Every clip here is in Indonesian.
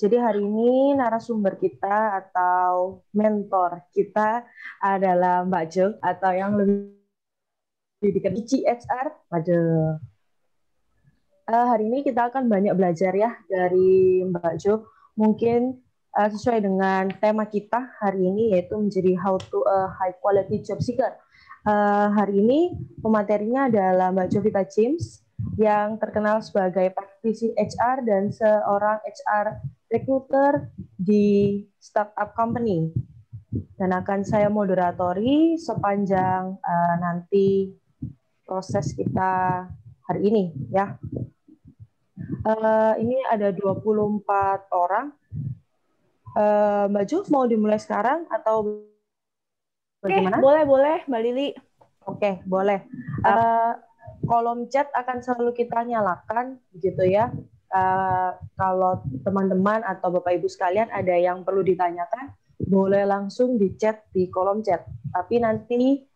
Jadi hari ini narasumber kita atau mentor kita adalah Mbak Jo atau yang lebih dikenal CHR. Waduh. Hari ini kita akan banyak belajar ya dari Mbak Jo. Mungkin sesuai dengan tema kita hari ini yaitu menjadi how to a high quality job seeker. Hari ini pematerinya adalah Mbak Jovita James yang terkenal sebagai praktisi HR dan seorang HR recruiter di startup company. Dan akan saya moderatori sepanjang nanti proses kita hari ini ya. Ini ada 24 orang. Mbak Juf mau dimulai sekarang atau bagaimana? Boleh, Mbak Lili. Oke, boleh. Kolom chat akan selalu kita nyalakan, gitu ya. Kalau teman-teman atau Bapak Ibu sekalian ada yang perlu ditanyakan, boleh langsung di chat di kolom chat. Tapi nanti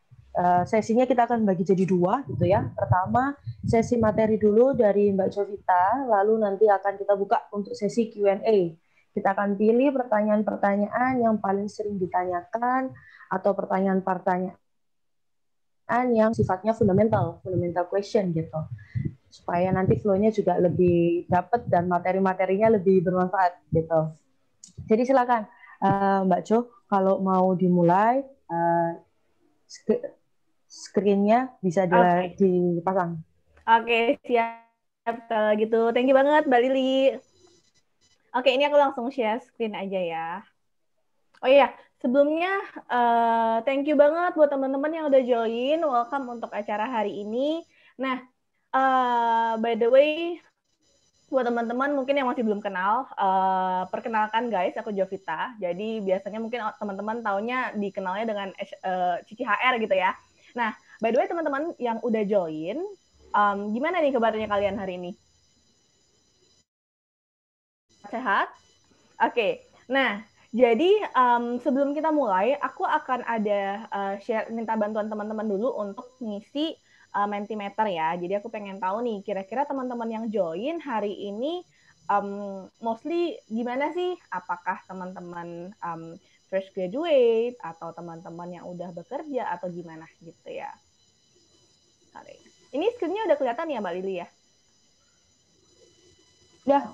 sesinya kita akan bagi jadi dua, gitu ya. Pertama, sesi materi dulu dari Mbak Jovita, lalu nanti akan kita buka untuk sesi Q&A. Kita akan pilih pertanyaan-pertanyaan yang paling sering ditanyakan atau pertanyaan-pertanyaan yang sifatnya fundamental question gitu. Supaya nanti flow-nya juga lebih dapat dan materi-materinya lebih bermanfaat gitu. Jadi silakan Mbak Jo, kalau mau dimulai screen-nya bisa dipasang. Oke, siap. Kalau gitu, thank you banget Mbak Lili. Oke, ini aku langsung share screen aja ya. Oh iya, sebelumnya thank you banget buat teman-teman yang udah join. Welcome untuk acara hari ini. Nah, by the way, buat teman-teman mungkin yang masih belum kenal, perkenalkan guys, aku Jovita. Jadi biasanya mungkin teman-teman taunya dikenalnya dengan Cici HR gitu ya. Nah, by the way teman-teman yang udah join, gimana nih kabarnya kalian hari ini? Sehat? Oke. Nah, jadi sebelum kita mulai, aku akan ada minta bantuan teman-teman dulu untuk ngisi Mentimeter ya. Jadi aku pengen tahu nih, kira-kira teman-teman yang join hari ini mostly gimana sih? Apakah teman-teman fresh graduate atau teman-teman yang udah bekerja atau gimana gitu ya? Ini screen-nya udah kelihatan ya Mbak Lili ya?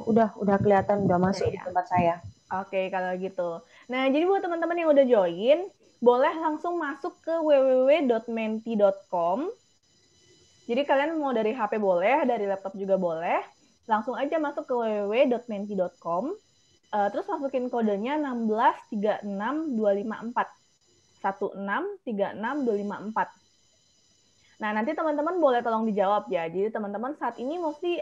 Udah kelihatan, udah masuk di tempat saya. Oke, kalau gitu. Nah, jadi buat teman-teman yang udah join, boleh langsung masuk ke www.menti.com. Jadi kalian mau dari HP boleh, dari laptop juga boleh. Langsung aja masuk ke www.menti.com. Terus masukin kodenya 1636254. 1636254. Nah, nanti teman-teman boleh tolong dijawab ya. Jadi teman-teman saat ini mesti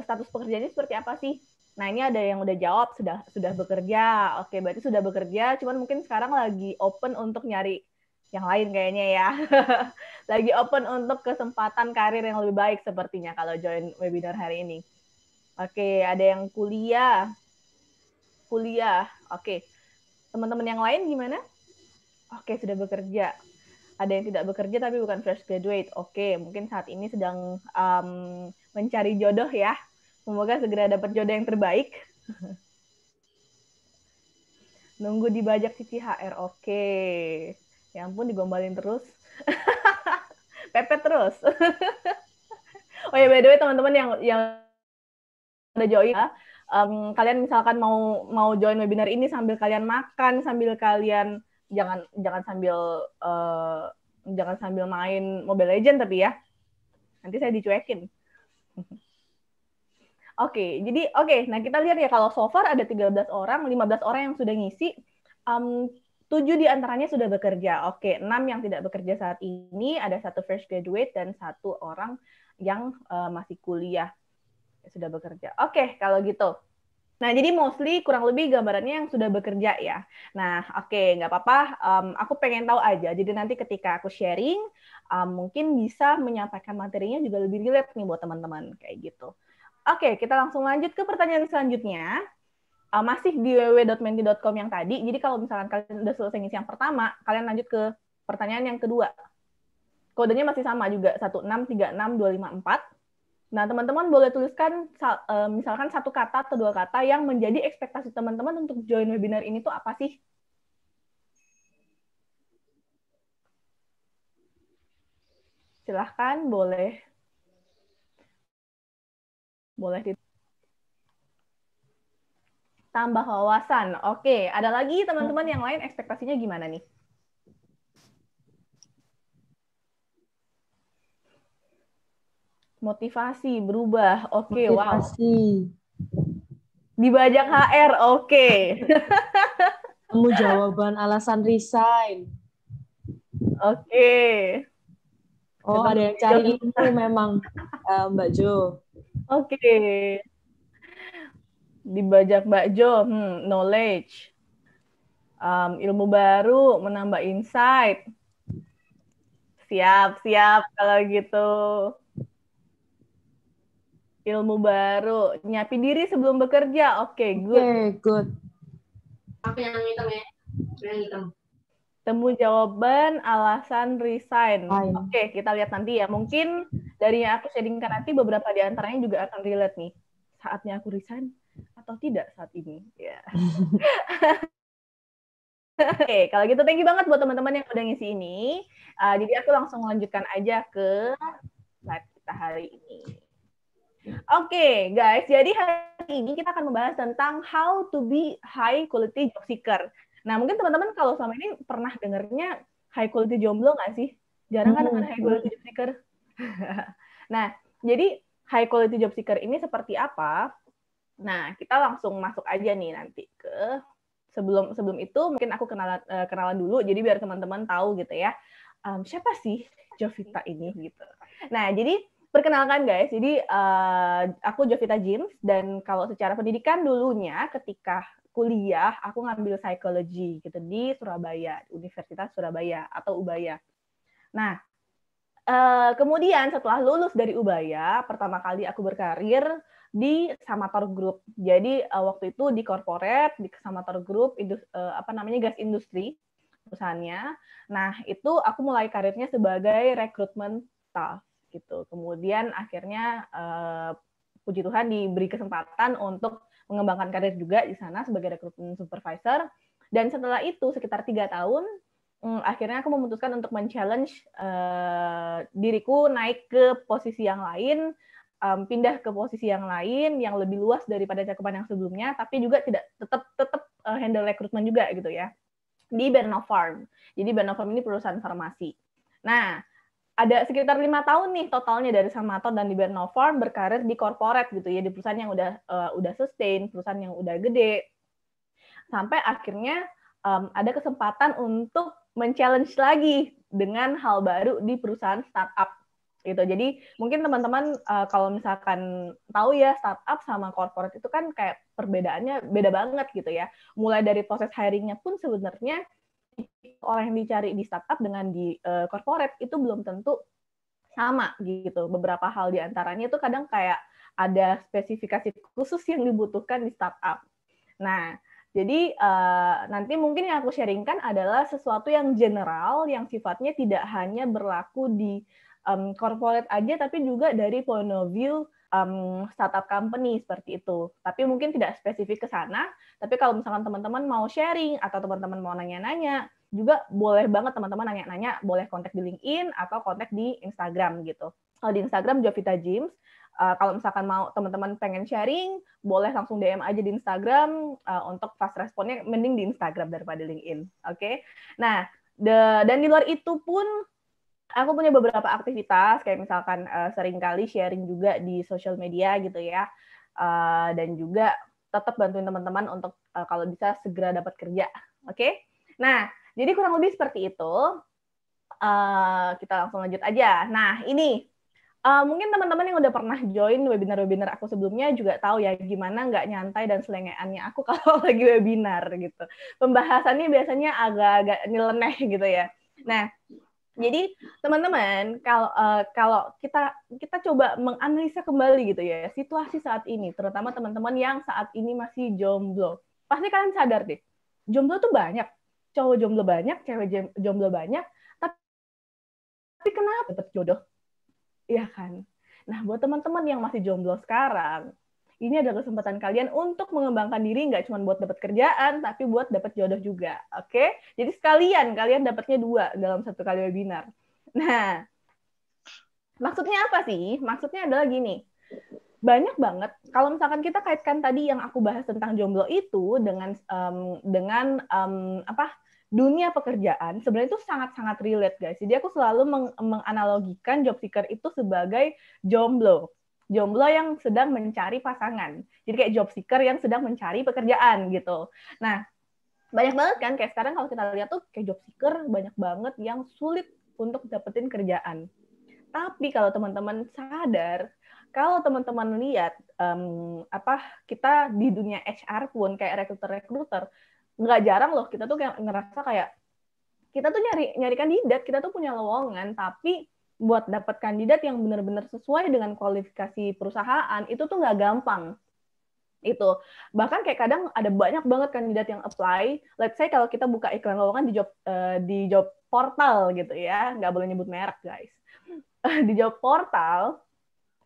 status pekerjaannya seperti apa sih? Nah, ini ada yang udah jawab sudah bekerja. Oke, berarti sudah bekerja, cuman mungkin sekarang lagi open untuk nyari yang lain kayaknya ya. Lagi open untuk kesempatan karir yang lebih baik sepertinya kalau join webinar hari ini. Oke, ada yang kuliah. Oke. Teman-teman yang lain gimana? Oke, sudah bekerja. Ada yang tidak bekerja tapi bukan fresh graduate. Oke, mungkin saat ini sedang mencari jodoh ya. Semoga segera dapat jodoh yang terbaik. Nunggu dibajak Cici HR. Oke. Ya ampun, digombalin terus. Pepet terus. Oh ya, by the way teman-teman yang udah join ya, kalian misalkan mau join webinar ini sambil kalian makan, sambil kalian jangan sambil main Mobile Legends tapi ya. Nanti saya dicuekin. Oke, jadi nah kita lihat ya kalau so far ada 13 orang, 15 orang yang sudah ngisi, 7 diantaranya sudah bekerja. Oke, 6 yang tidak bekerja saat ini, ada 1 fresh graduate dan 1 orang yang masih kuliah sudah bekerja. Oke, kalau gitu. Nah, jadi mostly kurang lebih gambarannya yang sudah bekerja ya. Nah, oke, nggak apa-apa. Aku pengen tahu aja. Jadi nanti ketika aku sharing, mungkin bisa menyampaikan materinya juga lebih relate nih buat teman-teman kayak gitu. Oke, kita langsung lanjut ke pertanyaan selanjutnya. Masih di www.menti.com yang tadi. Jadi kalau misalkan kalian udah selesai ngisi yang pertama, kalian lanjut ke pertanyaan yang kedua. Kodenya masih sama juga, 1636254. Nah, teman-teman boleh tuliskan misalkan satu kata atau dua kata yang menjadi ekspektasi teman-teman untuk join webinar ini tuh apa sih? Silahkan, boleh tambah wawasan. Oke, ada lagi teman-teman yang lain ekspektasinya gimana nih? Motivasi berubah. Oke, Motivasi. wow. Dibajak HR, oke. Temu jawaban alasan resign. Oke. Oh, ada yang cari info memang, Mbak Jo. Oke. Dibajak Mbak Jo, knowledge. Ilmu baru, menambah insight. Siap kalau gitu. Ilmu baru, nyapi diri sebelum bekerja. Oke, good. Oke, good. Apa yang hitam ya? Yang hitam. Temu jawaban alasan resign. Oke, kita lihat nanti ya. Mungkin dari yang aku sharingkan nanti beberapa di antaranya juga akan relate nih. Saatnya aku resign atau tidak saat ini. Ya. Oke, kalau gitu thank you banget buat teman-teman yang udah ngisi ini. Jadi aku langsung lanjutkan aja ke slide kita hari ini. Oke, guys. Jadi hari ini kita akan membahas tentang how to be high quality job seeker. Nah, mungkin teman-teman kalau selama ini pernah dengarnya high quality jomblo nggak sih? Jarang kan dengan high quality job seeker? Nah, jadi high quality job seeker ini seperti apa? Nah, kita langsung masuk aja nih nanti ke sebelum itu mungkin aku kenalan dulu, jadi biar teman-teman tahu gitu ya. Siapa sih Jovita ini gitu. Nah, jadi perkenalkan guys, jadi aku Jovita James, dan kalau secara pendidikan dulunya ketika kuliah aku ngambil psikologi gitu di Surabaya, Universitas Surabaya atau Ubaya. Nah, kemudian setelah lulus dari Ubaya, pertama kali aku berkarir di Samator Group. Jadi waktu itu di corporate di Samator Group, gas industri perusahaannya. Nah, itu aku mulai karirnya sebagai rekrutmen staff gitu. Kemudian akhirnya puji Tuhan diberi kesempatan untuk mengembangkan karir juga di sana sebagai rekrutmen supervisor. Dan setelah itu sekitar 3 tahun akhirnya aku memutuskan untuk men-challenge diriku naik ke posisi yang lain, pindah ke posisi yang lain yang lebih luas daripada cakupan yang sebelumnya, tapi juga tetap handle rekrutmen juga gitu ya, di Bernopharm. Jadi Bernopharm ini perusahaan farmasi. Nah, ada sekitar 5 tahun nih totalnya dari Samator dan di Bernopharm berkarir di corporate gitu ya, di perusahaan yang udah sustain, perusahaan yang udah gede. Sampai akhirnya ada kesempatan untuk men-challenge lagi dengan hal baru di perusahaan startup gitu. Jadi mungkin teman-teman kalau misalkan tahu ya, startup sama corporate itu kan kayak perbedaannya beda banget gitu ya. Mulai dari proses hiringnya pun sebenarnya orang yang dicari di startup dengan di corporate itu belum tentu sama gitu. Beberapa hal di antaranya itu kadang kayak ada spesifikasi khusus yang dibutuhkan di startup. Nah, jadi nanti mungkin yang aku sharingkan adalah sesuatu yang general, yang sifatnya tidak hanya berlaku di corporate aja, tapi juga dari point of view startup company seperti itu. Tapi mungkin tidak spesifik ke sana, tapi kalau misalkan teman-teman mau sharing atau teman-teman mau nanya-nanya, juga boleh banget teman-teman nanya-nanya, boleh kontak di LinkedIn atau kontak di Instagram gitu. Kalau di Instagram Jovita James, kalau misalkan mau teman-teman pengen sharing, boleh langsung DM aja di Instagram. Untuk fast responnya mending di Instagram daripada LinkedIn. Oke. Nah, dan di luar itu pun aku punya beberapa aktivitas, kayak misalkan seringkali sharing juga di sosial media gitu ya. Dan juga tetap bantuin teman-teman untuk kalau bisa segera dapat kerja. Oke. Nah, jadi kurang lebih seperti itu. Kita langsung lanjut aja. Nah, ini mungkin teman-teman yang udah pernah join webinar-webinar aku sebelumnya juga tahu ya gimana nggak nyantai dan selengeannya aku kalau lagi webinar gitu. Pembahasannya biasanya agak-agak nyeleneh gitu ya. Nah, jadi teman-teman kalau kita coba menganalisa kembali gitu ya situasi saat ini, terutama teman-teman yang saat ini masih jomblo, pasti kalian sadar deh, jomblo tuh banyak, cowok jomblo banyak, cewek jomblo banyak, tapi kenapa dapat jodoh? Iya kan? Nah, buat teman-teman yang masih jomblo sekarang, ini adalah kesempatan kalian untuk mengembangkan diri, nggak cuma buat dapat kerjaan, tapi buat dapat jodoh juga. Oke? Jadi sekalian, kalian dapatnya 2 dalam satu kali webinar. Nah, maksudnya apa sih? Maksudnya adalah gini, banyak banget kalau misalkan kita kaitkan tadi yang aku bahas tentang jomblo itu dengan apa dunia pekerjaan, sebenarnya itu sangat-sangat relate guys. Jadi aku selalu menganalogikan job seeker itu sebagai jomblo yang sedang mencari pasangan. Jadi kayak job seeker yang sedang mencari pekerjaan gitu. Nah, banyak banget kan kayak sekarang kalau kita lihat tuh kayak job seeker banyak banget yang sulit untuk dapetin kerjaan. Tapi kalau teman-teman sadar, kalau teman-teman lihat kita di dunia HR pun kayak rekruter nggak jarang loh kita tuh kayak ngerasa kayak kita tuh nyari kandidat, kita tuh punya lowongan, tapi buat dapat kandidat yang benar-benar sesuai dengan kualifikasi perusahaan itu tuh nggak gampang. Itu bahkan kayak kadang ada banyak banget kandidat yang apply. Let's say kalau kita buka iklan lowongan di job portal gitu ya, nggak boleh nyebut merek guys. Di job portal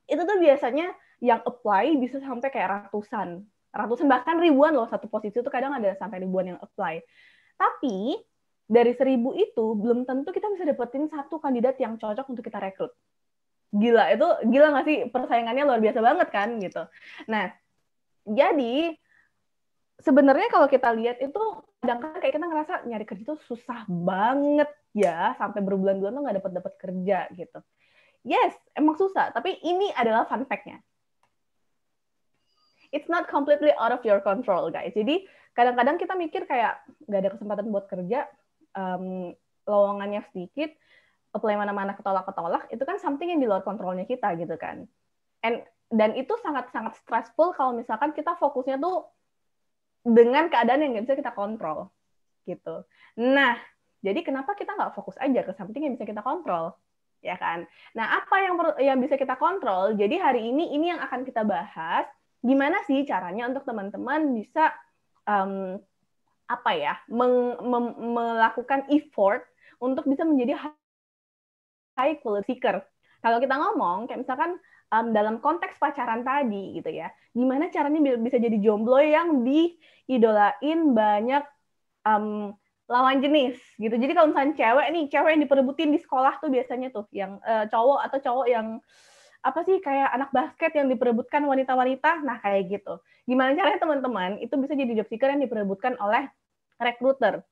itu tuh biasanya yang apply bisa sampai kayak ratusan bahkan ribuan loh, satu posisi itu kadang ada sampai ribuan yang apply. Tapi dari 1.000 itu belum tentu kita bisa dapetin satu kandidat yang cocok untuk kita rekrut. Gila nggak sih, persaingannya luar biasa banget kan gitu. Nah, jadi sebenarnya kalau kita lihat itu kadang-kadang kayak kita ngerasa nyari kerja itu susah banget ya, sampai berbulan-bulan tuh nggak dapat kerja gitu. Yes, emang susah, tapi ini adalah fun fact-nya. It's not completely out of your control, guys. Jadi kadang-kadang kita mikir kayak nggak ada kesempatan buat kerja, lowongannya sedikit, apply mana-mana ketolak-ketolak, itu kan something yang di luar kontrolnya kita gitu kan. Dan itu sangat-sangat stressful kalau misalkan kita fokusnya tuh dengan keadaan yang nggak bisa kita kontrol gitu. Nah, jadi kenapa kita nggak fokus aja ke something yang bisa kita kontrol? Ya kan. Nah, apa yang bisa kita kontrol? Jadi hari ini yang akan kita bahas, gimana sih caranya untuk teman-teman bisa melakukan effort untuk bisa menjadi high quality seeker. Kalau kita ngomong kayak misalkan dalam konteks pacaran tadi gitu ya, gimana caranya bisa jadi jomblo yang diidolain banyak lawan jenis gitu. Jadi kalau misalnya cewek yang diperebutin di sekolah tuh biasanya tuh yang cowok yang apa sih kayak anak basket yang diperebutkan wanita-wanita, nah kayak gitu. Gimana caranya teman-teman itu bisa jadi job seeker yang diperebutkan oleh recruiter.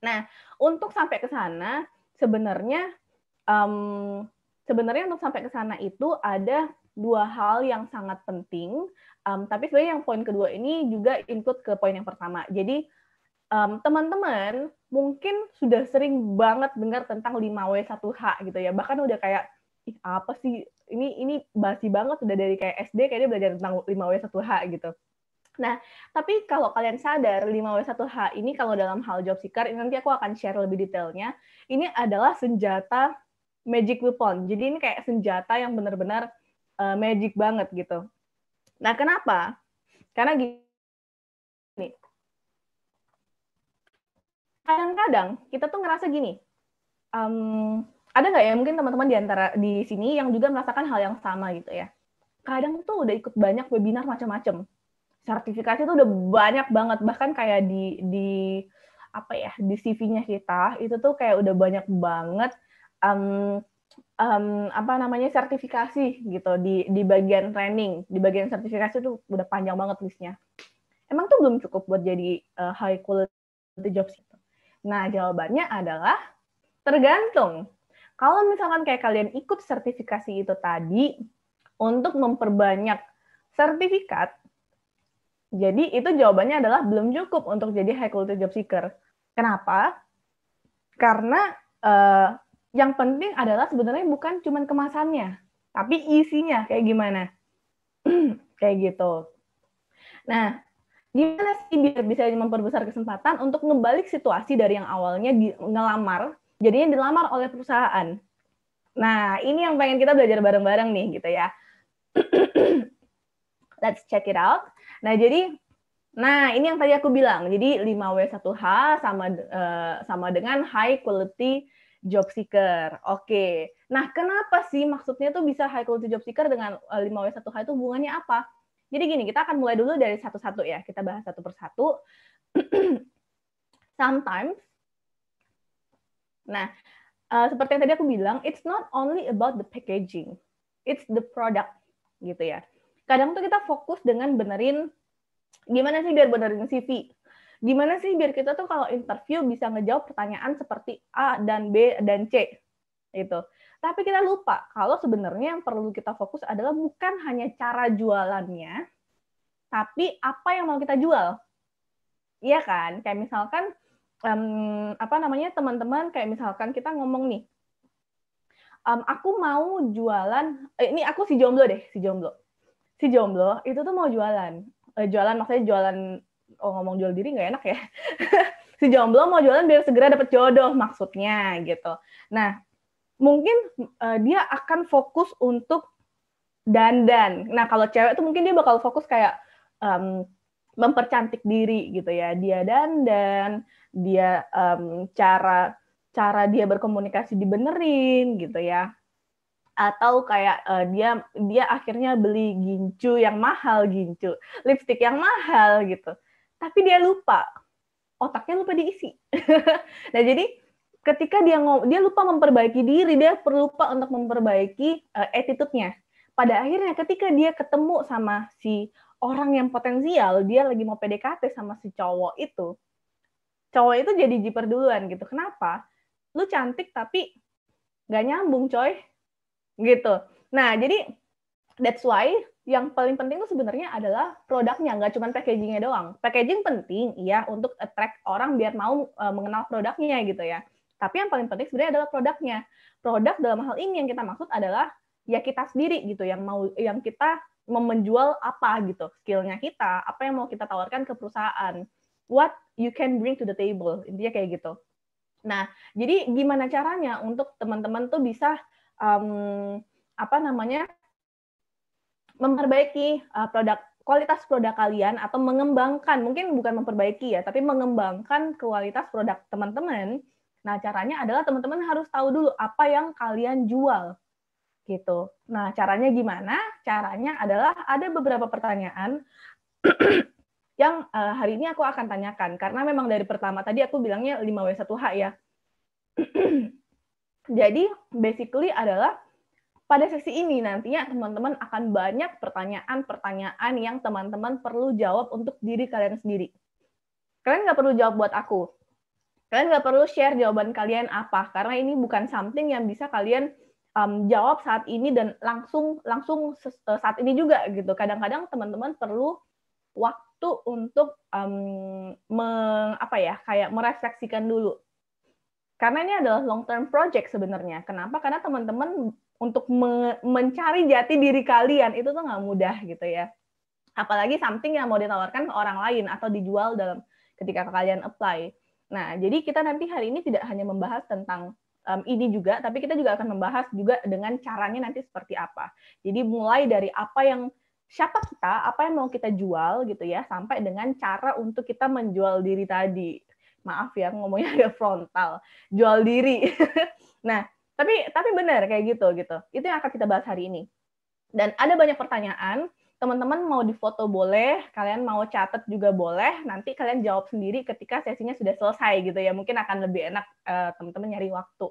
Nah, untuk sampai ke sana sebenarnya untuk sampai ke sana itu ada 2 hal yang sangat penting. Tapi sebenarnya yang poin kedua ini juga include ke poin yang pertama. Jadi teman-teman mungkin sudah sering banget dengar tentang 5W1H gitu ya. Bahkan udah kayak apa sih ini basi banget, udah dari kayak SD kayaknya belajar tentang 5W1H gitu. Nah, tapi kalau kalian sadar 5W1H ini kalau dalam hal job seeker, ini nanti aku akan share lebih detailnya. Ini adalah senjata magic weapon. Jadi ini kayak senjata yang benar-benar magic banget gitu. Nah, kenapa? Karena gini. Kadang-kadang kita tuh ngerasa gini, ada nggak ya mungkin teman-teman di sini yang juga merasakan hal yang sama gitu ya. Kadang tuh udah ikut banyak webinar macam-macam. Sertifikasi tuh udah banyak banget, bahkan kayak di CV-nya kita itu tuh kayak udah banyak banget sertifikasi gitu di bagian training, di bagian sertifikasi tuh udah panjang banget listnya. Emang tuh belum cukup buat jadi high quality jobs itu. Nah, jawabannya adalah tergantung. Kalau misalkan kayak kalian ikut sertifikasi itu tadi untuk memperbanyak sertifikat, jadi itu jawabannya adalah belum cukup untuk jadi high quality job seeker. Kenapa? Karena yang penting adalah sebenarnya bukan cuma kemasannya, tapi isinya kayak gimana. Kayak gitu. Nah, gimana sih biar bisa memperbesar kesempatan untuk ngebalik situasi dari yang awalnya ngelamar, jadinya dilamar oleh perusahaan. Nah, ini yang pengen kita belajar bareng-bareng nih gitu ya. Let's check it out. Nah, ini yang tadi aku bilang. Jadi 5W1H sama dengan high quality job seeker. Oke. Nah, kenapa sih maksudnya tuh bisa high quality job seeker dengan 5W1H itu hubungannya apa? Jadi gini, kita akan mulai dulu dari satu-satu ya. Kita bahas satu persatu. Sometimes, nah, seperti yang tadi aku bilang, it's not only about the packaging, it's the product, gitu ya. Kadang tuh kita fokus dengan benerin, gimana sih biar benerin CV? Gimana sih biar kita tuh kalau interview bisa ngejawab pertanyaan seperti A dan B dan C, gitu. Tapi kita lupa kalau sebenarnya yang perlu kita fokus adalah bukan hanya cara jualannya, tapi apa yang mau kita jual. Iya kan? Kayak misalkan teman-teman kayak misalkan kita ngomong nih, aku mau jualan, ini aku si jomblo itu tuh mau jualan maksudnya jualan, ngomong jual diri nggak enak ya. Si jomblo mau jualan biar segera dapat jodoh maksudnya gitu. Nah, mungkin dia akan fokus untuk dandan. Nah, kalau cewek tuh mungkin dia bakal fokus kayak mempercantik diri gitu ya. Dia dandan, dia cara dia berkomunikasi dibenerin gitu ya. Atau kayak dia akhirnya beli gincu yang mahal, lipstick yang mahal gitu. Tapi dia lupa, otaknya lupa diisi. Nah, jadi ketika dia lupa memperbaiki diri, dia lupa untuk memperbaiki attitude-nya. Pada akhirnya ketika dia ketemu sama si orang yang potensial, dia lagi mau PDKT sama si cowok itu jadi jiper duluan gitu. Kenapa? Lu cantik tapi nggak nyambung, coy. Gitu. Nah, jadi that's why yang paling penting itu sebenarnya adalah produknya, nggak cuma packaging-nya doang. Packaging penting, iya, untuk attract orang biar mau mengenal produknya gitu ya. Tapi yang paling penting sebenarnya adalah produknya. Produk dalam hal ini yang kita maksud adalah ya kita sendiri gitu, yang kita mau menjual apa gitu, skill-nya kita, apa yang mau kita tawarkan ke perusahaan, what you can bring to the table, intinya kayak gitu. Nah, jadi gimana caranya untuk teman-teman tuh bisa memperbaiki kualitas produk kalian atau mengembangkan, mungkin bukan memperbaiki ya, tapi mengembangkan kualitas produk teman-teman. Nah, caranya adalah teman-teman harus tahu dulu apa yang kalian jual. Gitu. Nah, caranya gimana? Caranya adalah ada beberapa pertanyaan yang hari ini aku akan tanyakan. Karena memang dari pertama tadi aku bilangnya 5W1H ya. Jadi, basically adalah pada sesi ini nantinya teman-teman akan banyak pertanyaan-pertanyaan yang teman-teman perlu jawab untuk diri kalian sendiri. Kalian nggak perlu jawab buat aku. Kalian nggak perlu share jawaban kalian apa, karena ini bukan something yang bisa kalian jawab saat ini dan langsung saat ini juga gitu. Kadang-kadang teman-teman perlu waktu untuk merefleksikan dulu. Karena ini adalah long term project sebenarnya. Kenapa? Karena teman-teman untuk mencari jati diri kalian itu tuh nggak mudah gitu ya. Apalagi something yang mau ditawarkan ke orang lain atau dijual ketika kalian apply. Nah, jadi kita nanti hari ini tidak hanya membahas tentang ini juga, tapi kita juga akan membahas juga dengan caranya nanti seperti apa. Jadi mulai dari siapa kita, apa yang mau kita jual gitu ya, sampai dengan cara untuk kita menjual diri tadi. Maaf ya, ngomongnya agak frontal. Jual diri. Nah, tapi benar kayak gitu. Itu yang akan kita bahas hari ini. Dan ada banyak pertanyaan. Teman-teman mau difoto boleh, kalian mau catat juga boleh. Nanti kalian jawab sendiri ketika sesinya sudah selesai gitu ya. Mungkin akan lebih enak teman-teman nyari waktu.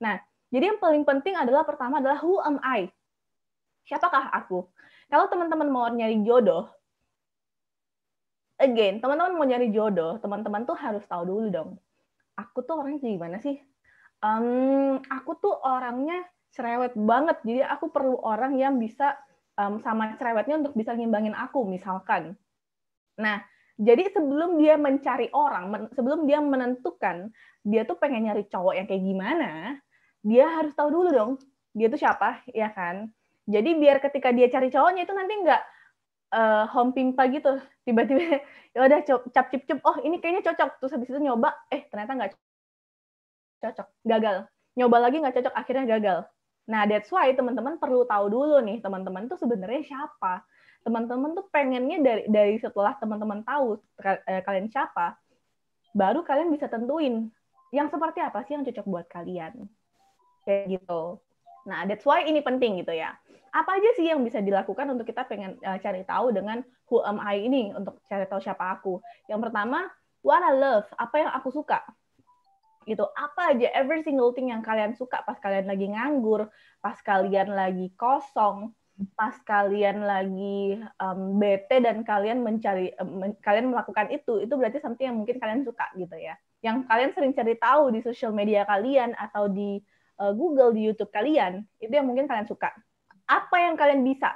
Nah, jadi yang paling penting pertama adalah who am I? Siapakah aku? Kalau teman-teman mau nyari jodoh, again, teman-teman mau nyari jodoh, teman-teman tuh harus tahu dulu dong. Aku tuh orangnya gimana sih? Aku tuh orangnya cerewet banget, jadi aku perlu orang yang bisa sama cerewetnya untuk bisa ngimbangin aku, misalkan. Nah, jadi sebelum dia mencari orang, sebelum dia menentukan dia tuh pengen nyari cowok yang kayak gimana, dia harus tahu dulu dong, dia tuh siapa, ya kan? Jadi biar ketika dia cari cowoknya itu nanti nggak home pimpa gitu, tiba-tiba ya udah cap cip cup, oh ini kayaknya cocok, terus habis itu nyoba, ternyata nggak cocok, gagal, nyoba lagi nggak cocok, akhirnya gagal. Nah, that's why teman-teman perlu tahu dulu nih, teman-teman tuh sebenarnya siapa. Teman-teman tuh pengennya dari setelah teman-teman tahu kalian siapa, baru kalian bisa tentuin yang seperti apa sih yang cocok buat kalian. Kayak gitu. Nah, that's why ini penting gitu ya. Apa aja sih yang bisa dilakukan untuk kita pengen cari tahu dengan who am I ini, untuk cari tahu siapa aku. Yang pertama, what I love, apa yang aku suka. Gitu, apa aja, every single thing yang kalian suka pas kalian lagi nganggur, pas kalian lagi kosong, pas kalian lagi bete dan kalian kalian melakukan itu berarti something yang mungkin kalian suka gitu ya. Yang kalian sering cari tahu di sosial media kalian atau di Google, di YouTube kalian, itu yang mungkin kalian suka. Apa yang kalian bisa?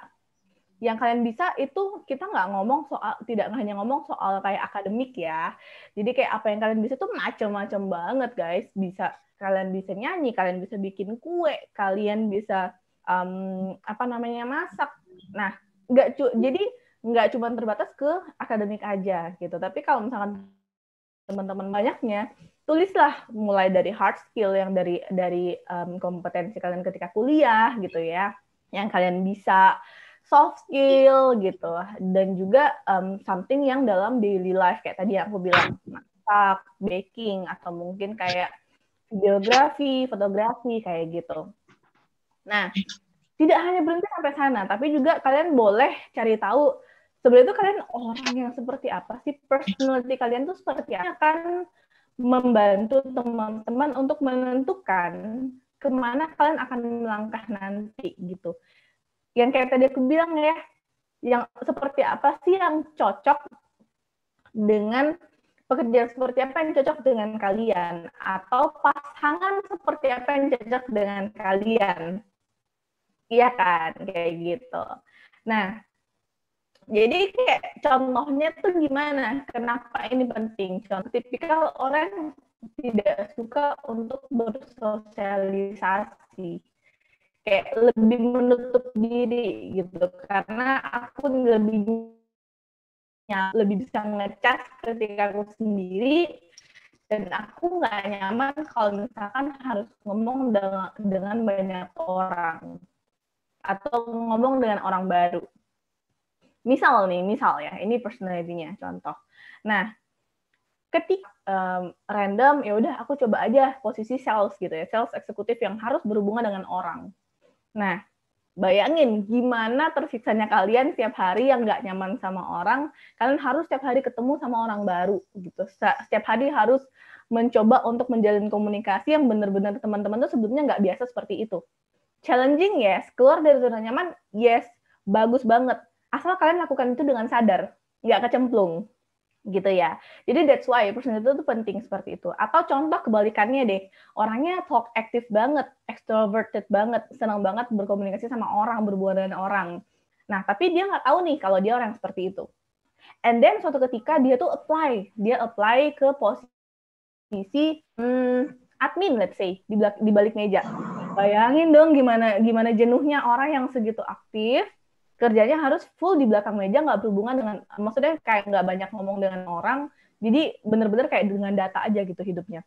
Yang kalian bisa itu kita nggak ngomong soal, tidak hanya ngomong soal kayak akademik ya. Jadi kayak apa yang kalian bisa tuh macam-macam banget guys. Kalian bisa nyanyi, kalian bisa bikin kue, kalian bisa masak. Nah, jadi nggak cuma terbatas ke akademik aja gitu. Tapi kalau misalkan teman-teman banyaknya, tulislah mulai dari hard skill yang dari kompetensi kalian ketika kuliah gitu ya, yang kalian bisa, soft skill gitu, dan juga something yang dalam daily life kayak tadi yang aku bilang, masak, baking, atau mungkin kayak videografi, fotografi kayak gitu. Nah, tidak hanya berhenti sampai sana, tapi juga kalian boleh cari tahu sebenarnya itu kalian orang yang seperti apa sih, personality kalian tuh seperti apa, akan membantu teman-teman untuk menentukan kemana kalian akan melangkah nanti gitu. Yang kayak tadi aku bilang ya, yang seperti apa sih yang cocok dengan pekerjaan, seperti apa yang cocok dengan kalian, atau pasangan seperti apa yang cocok dengan kalian. Iya kan, kayak gitu. Nah, jadi kayak contohnya tuh gimana? Kenapa ini penting? Contoh tipikal orang tidak suka untuk bersosialisasi, kayak lebih menutup diri gitu, karena aku lebih bisa ngecas ketika aku sendiri, dan aku nggak nyaman kalau misalkan harus ngomong dengan banyak orang atau ngomong dengan orang baru. Misal ya, ini personality-nya contoh. Nah, ketika random, ya udah aku coba aja posisi sales gitu ya, sales eksekutif yang harus berhubungan dengan orang. Nah, bayangin gimana tersiksanya kalian setiap hari yang nggak nyaman sama orang, kalian harus setiap hari ketemu sama orang baru gitu. Setiap hari harus mencoba untuk menjalin komunikasi yang benar-benar teman-teman tuh sebelumnya nggak biasa seperti itu. Challenging, yes. Keluar dari zona nyaman, yes. Bagus banget. Asal kalian lakukan itu dengan sadar, nggak kecemplung. Gitu ya. Jadi that's why personality itu penting seperti itu. Atau contoh kebalikannya deh, orangnya talk aktif banget, extroverted banget, senang banget berkomunikasi sama orang, berhubungan dengan orang. Nah, tapi dia nggak tahu nih kalau dia orang seperti itu. And then suatu ketika dia tuh apply ke posisi admin, let's say, di balik meja. Bayangin dong gimana jenuhnya orang yang segitu aktif, kerjanya harus full di belakang meja, nggak berhubungan dengan, maksudnya kayak nggak banyak ngomong dengan orang, jadi bener-bener kayak dengan data aja gitu hidupnya.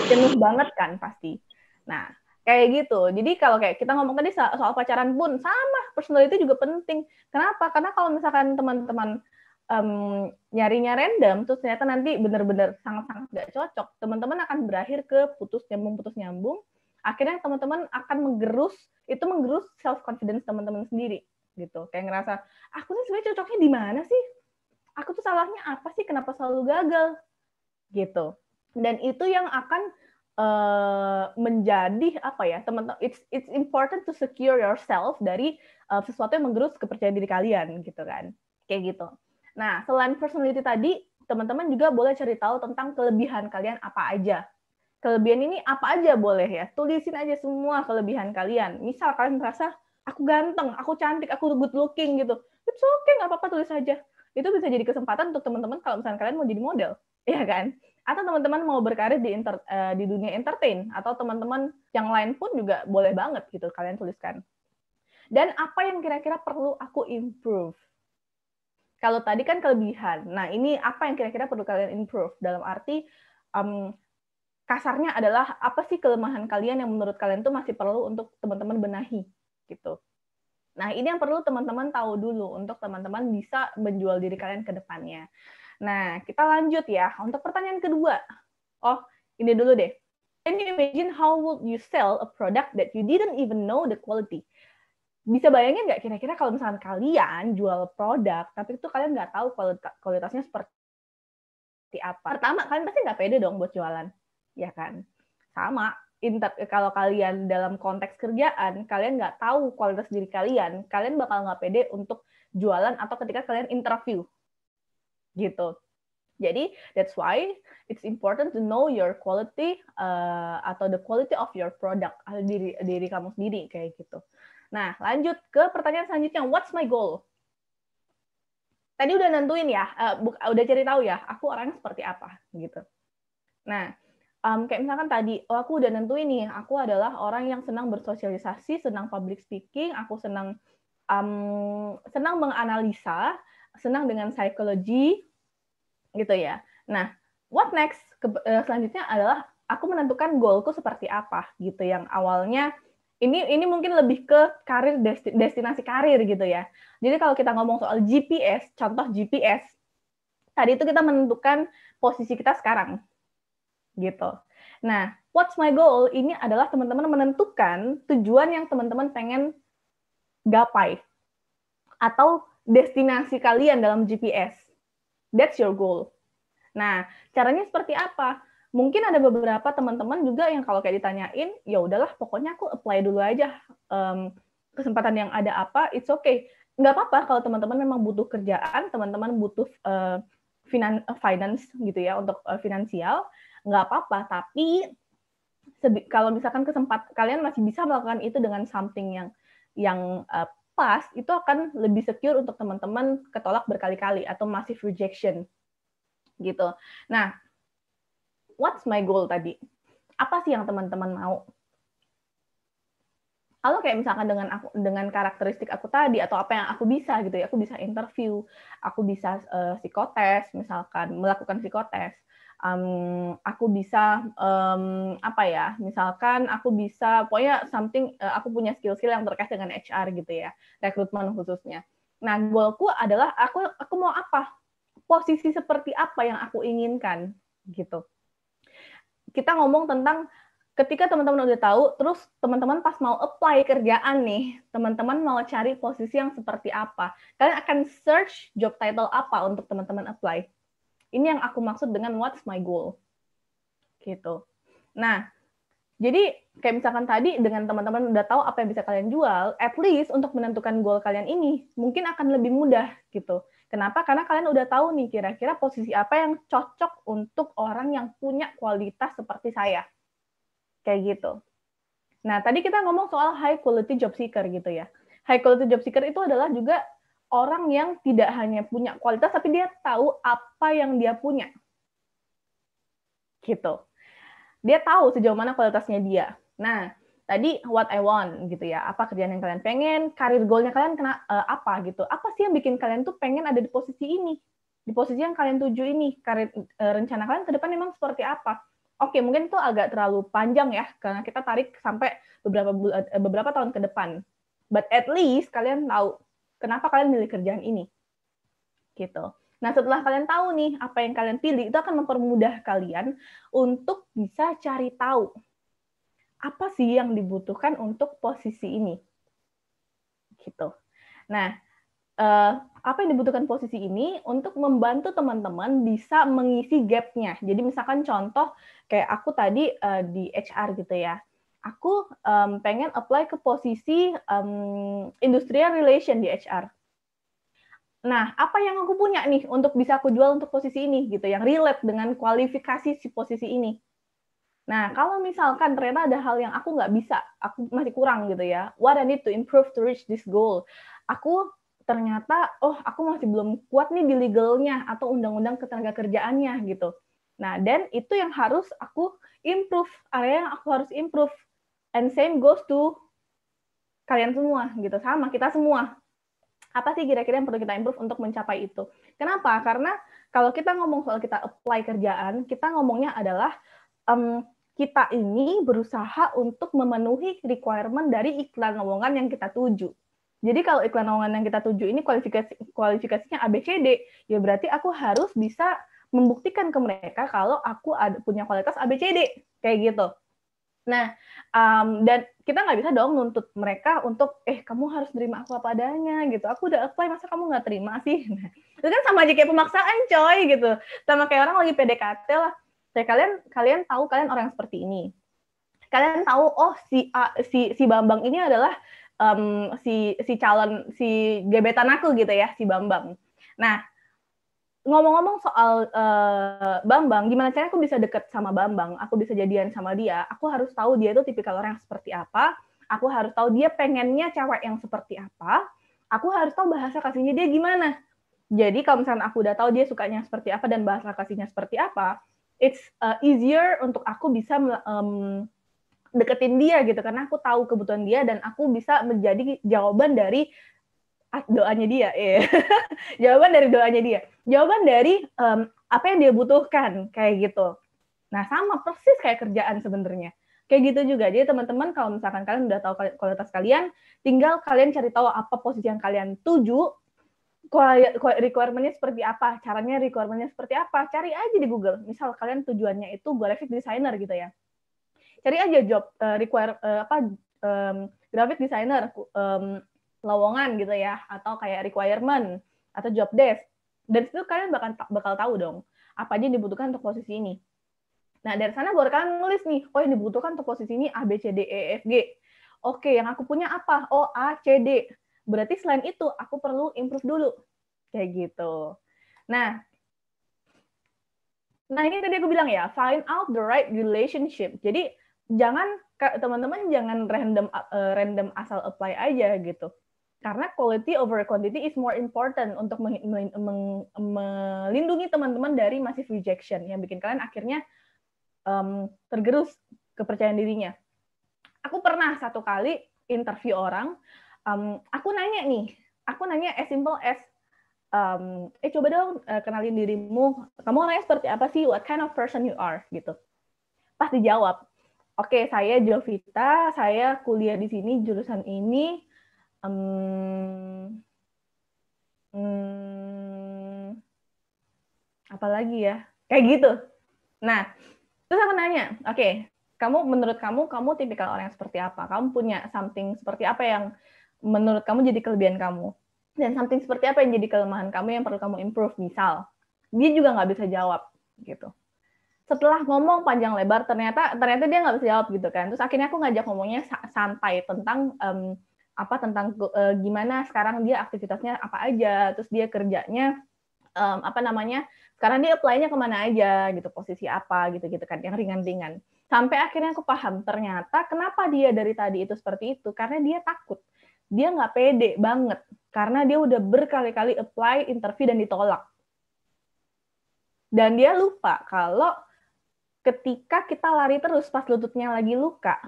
Jenuh banget kan pasti. Nah, kayak gitu. Jadi kalau kayak kita ngomong tadi soal pacaran pun sama, personality juga penting. Kenapa? Karena kalau misalkan teman-teman nyarinya random, terus ternyata nanti bener-bener sangat-sangat nggak cocok, teman-teman akan berakhir ke putus nyambung. Akhirnya teman-teman akan menggerus self confidence teman-teman sendiri gitu, kayak ngerasa aku nih sebenarnya cocoknya di mana sih, aku tuh salahnya apa sih, kenapa selalu gagal gitu. Dan itu yang akan menjadi apa ya, teman-teman, it's important to secure yourself dari sesuatu yang menggerus kepercayaan diri kalian gitu kan, kayak gitu. Nah, selain personality tadi, teman-teman juga boleh cari tahu tentang kelebihan kalian apa aja. Kelebihan ini apa aja boleh ya, tulisin aja semua kelebihan kalian. Misal kalian merasa aku ganteng, aku cantik, aku good looking gitu, it's okay, nggak apa-apa, tulis aja. Itu bisa jadi kesempatan untuk teman-teman kalau misalnya kalian mau jadi model, ya kan? Atau teman-teman mau berkarir di dunia entertain, atau teman-teman yang lain pun juga boleh banget gitu kalian tuliskan. Dan apa yang kira-kira perlu aku improve? Kalau tadi kan kelebihan, nah ini apa yang kira-kira perlu kalian improve? Dalam arti kasarnya adalah apa sih kelemahan kalian yang menurut kalian tuh masih perlu untuk teman-teman benahi gitu. Nah, ini yang perlu teman-teman tahu dulu untuk teman-teman bisa menjual diri kalian ke depannya. Nah, kita lanjut ya untuk pertanyaan kedua. Oh, Ini dulu deh. Can you imagine how would you sell a product that you didn't even know the quality? Bisa bayangin nggak kira-kira kalau misalnya kalian jual produk, tapi itu kalian nggak tahu kualitasnya seperti apa. Pertama, kalian pasti nggak pede dong buat jualan, ya kan? Sama, kalau kalian dalam konteks kerjaan, kalian nggak tahu kualitas diri kalian bakal nggak pede untuk jualan atau ketika kalian interview, gitu. Jadi, that's why it's important to know your quality atau the quality of your product, diri kamu sendiri, kayak gitu. Nah, lanjut ke pertanyaan selanjutnya, what's my goal? Tadi udah nentuin ya, udah cari tahu ya, aku orangnya seperti apa, gitu. Nah, kayak misalkan tadi, aku udah nentuin nih, aku adalah orang yang senang bersosialisasi, senang public speaking, aku senang menganalisa, senang dengan psikologi, gitu ya. Nah, what next? Selanjutnya adalah aku menentukan goalku seperti apa, gitu. Yang awalnya ini mungkin lebih ke karir, destinasi karir gitu ya. Jadi kalau kita ngomong soal GPS, contoh GPS, tadi itu kita menentukan posisi kita sekarang, gitu. Nah, what's my goal? Ini adalah teman-teman menentukan tujuan yang teman-teman pengen gapai atau destinasi kalian dalam GPS. That's your goal. Nah, caranya seperti apa? Mungkin ada beberapa teman-teman juga yang kalau kayak ditanyain, ya udahlah, pokoknya aku apply dulu aja. Kesempatan yang ada apa, it's okay. Nggak apa-apa kalau teman-teman memang butuh kerjaan, teman-teman butuh finance gitu ya, untuk finansial, nggak apa-apa. Tapi kalau misalkan kalian masih bisa melakukan itu dengan something yang pas, itu akan lebih secure untuk teman-teman ketolak berkali-kali atau massive rejection gitu. Nah, what's my goal tadi? Apa sih yang teman-teman mau? Kalau kayak misalkan dengan karakteristik aku tadi atau apa yang aku bisa gitu ya, aku bisa interview, aku bisa psikotes, misalkan melakukan psikotes, aku bisa misalkan aku bisa pokoknya something, aku punya skill-skill yang terkait dengan HR gitu ya, rekrutmen khususnya. Nah, goalku adalah aku mau apa? Posisi seperti apa yang aku inginkan gitu. Kita ngomong tentang ketika teman-teman udah tahu, terus teman-teman pas mau apply kerjaan nih, teman-teman mau cari posisi yang seperti apa. Kalian akan search job title apa untuk teman-teman apply. Ini yang aku maksud dengan what's my goal. Gitu. Nah, jadi kayak misalkan tadi dengan teman-teman udah tahu apa yang bisa kalian jual, at least untuk menentukan goal kalian ini mungkin akan lebih mudah gitu. Kenapa? Karena kalian udah tahu nih kira-kira posisi apa yang cocok untuk orang yang punya kualitas seperti saya. Kayak gitu. Nah, tadi kita ngomong soal high quality job seeker gitu ya. High quality job seeker itu adalah juga orang yang tidak hanya punya kualitas, tapi dia tahu apa yang dia punya. Gitu. Dia tahu sejauh mana kualitasnya dia. Nah, tadi what I want gitu ya. Apa kerjaan yang kalian pengen, karir goal-nya kalian apa gitu. Apa sih yang bikin kalian tuh pengen ada di posisi ini? Di posisi yang kalian tuju ini, karir rencana kalian ke depan memang seperti apa? Oke, mungkin itu agak terlalu panjang ya, karena kita tarik sampai beberapa tahun ke depan. But at least kalian tahu kenapa kalian milih kerjaan ini. Gitu. Nah, setelah kalian tahu nih apa yang kalian pilih, itu akan mempermudah kalian untuk bisa cari tahu apa sih yang dibutuhkan untuk posisi ini. Gitu. Nah, apa yang dibutuhkan posisi ini untuk membantu teman-teman bisa mengisi gap-nya. Jadi misalkan contoh kayak aku tadi di HR gitu ya. Aku pengen apply ke posisi industrial relation di HR. Nah, apa yang aku punya nih untuk bisa aku jual untuk posisi ini gitu, yang relate dengan kualifikasi si posisi ini. Nah, kalau misalkan ternyata ada hal yang aku nggak bisa, aku masih kurang gitu ya, what I need to improve to reach this goal. Aku ternyata, aku masih belum kuat nih di legalnya atau undang-undang ketenagakerjaannya gitu. Nah, dan itu yang harus aku improve, area yang aku harus improve. And same goes to kalian semua gitu, sama kita semua. Apa sih kira-kira yang perlu kita improve untuk mencapai itu? Kenapa? Karena kalau kita ngomong soal kita apply kerjaan, kita ngomongnya adalah kita ini berusaha untuk memenuhi requirement dari iklan lowongan yang kita tuju. Jadi kalau iklan lowongan yang kita tuju ini kualifikasinya ABCD, ya berarti aku harus bisa membuktikan ke mereka kalau aku punya kualitas ABCD kayak gitu. Nah, dan kita nggak bisa dong nuntut mereka untuk kamu harus terima aku apa adanya gitu. Aku udah apply, masa kamu nggak terima sih? Nah, itu kan sama aja kayak pemaksaan, coy, gitu. Sama kayak orang lagi PDKT lah. Kalian tahu kalian orang seperti ini. Kalian tahu si Bambang ini adalah si calon, si gebetan aku gitu ya, si Bambang. Nah, ngomong-ngomong soal Bambang, gimana caranya aku bisa deket sama Bambang, aku bisa jadian sama dia, aku harus tahu dia itu tipikal orang yang seperti apa, aku harus tahu dia pengennya cewek yang seperti apa, aku harus tahu bahasa kasihnya dia gimana. Jadi kalau misalnya aku udah tahu dia sukanya seperti apa dan bahasa kasihnya seperti apa, it's easier untuk aku bisa deketin dia gitu, karena aku tahu kebutuhan dia dan aku bisa menjadi jawaban dari doanya dia, jawaban dari doanya dia, jawaban dari apa yang dia butuhkan kayak gitu. Nah, sama persis kayak kerjaan sebenarnya. Kayak gitu juga. Jadi teman-teman, kalau misalkan kalian udah tahu kualitas kalian, tinggal kalian cari tahu apa posisi yang kalian tuju, requirement-nya seperti apa, caranya requirement-nya seperti apa, cari aja di Google. Misal kalian tujuannya itu graphic designer gitu ya, cari aja job graphic designer lowongan gitu ya, atau kayak requirement atau job desk. Dan itu kalian bakal tahu dong apa aja yang dibutuhkan untuk posisi ini. Nah, dari sana baru kalian nulis nih, yang dibutuhkan untuk posisi ini A, B, C, D, E, F, G. Oke, yang aku punya apa? Oh, A, C, D. Berarti selain itu, aku perlu improve dulu. Kayak gitu. Nah, ini tadi aku bilang ya, find out the right relationship. Jadi, teman-teman jangan random asal apply aja gitu. Karena quality over quantity is more important untuk melindungi teman-teman dari massive rejection yang bikin kalian akhirnya tergerus kepercayaan dirinya. Aku pernah satu kali interview orang, aku nanya as simple as, coba dong kenalin dirimu, kamu orangnya seperti apa sih, what kind of person you are, gitu. Pas dijawab, oke, saya Jovita, saya kuliah di sini, jurusan ini, apalagi ya, kayak gitu. Nah, terus aku nanya, oke, menurut kamu tipikal orang yang seperti apa? Kamu punya something seperti apa yang menurut kamu jadi kelebihan kamu? Dan something seperti apa yang jadi kelemahan kamu yang perlu kamu improve? Misal, dia juga nggak bisa jawab, gitu. Setelah ngomong panjang lebar, ternyata dia nggak bisa jawab gitu kan. Terus akhirnya aku ngajak ngomongnya santai tentang gimana sekarang dia aktivitasnya apa aja, terus dia kerjanya sekarang dia apply-nya kemana aja gitu, posisi apa gitu kan, yang ringan-ringan. Sampai akhirnya aku paham, ternyata kenapa dia dari tadi itu seperti itu, karena dia takut. Dia nggak pede banget, karena dia udah berkali-kali apply, interview, dan ditolak. Dan dia lupa kalau ketika kita lari terus pas lututnya lagi luka,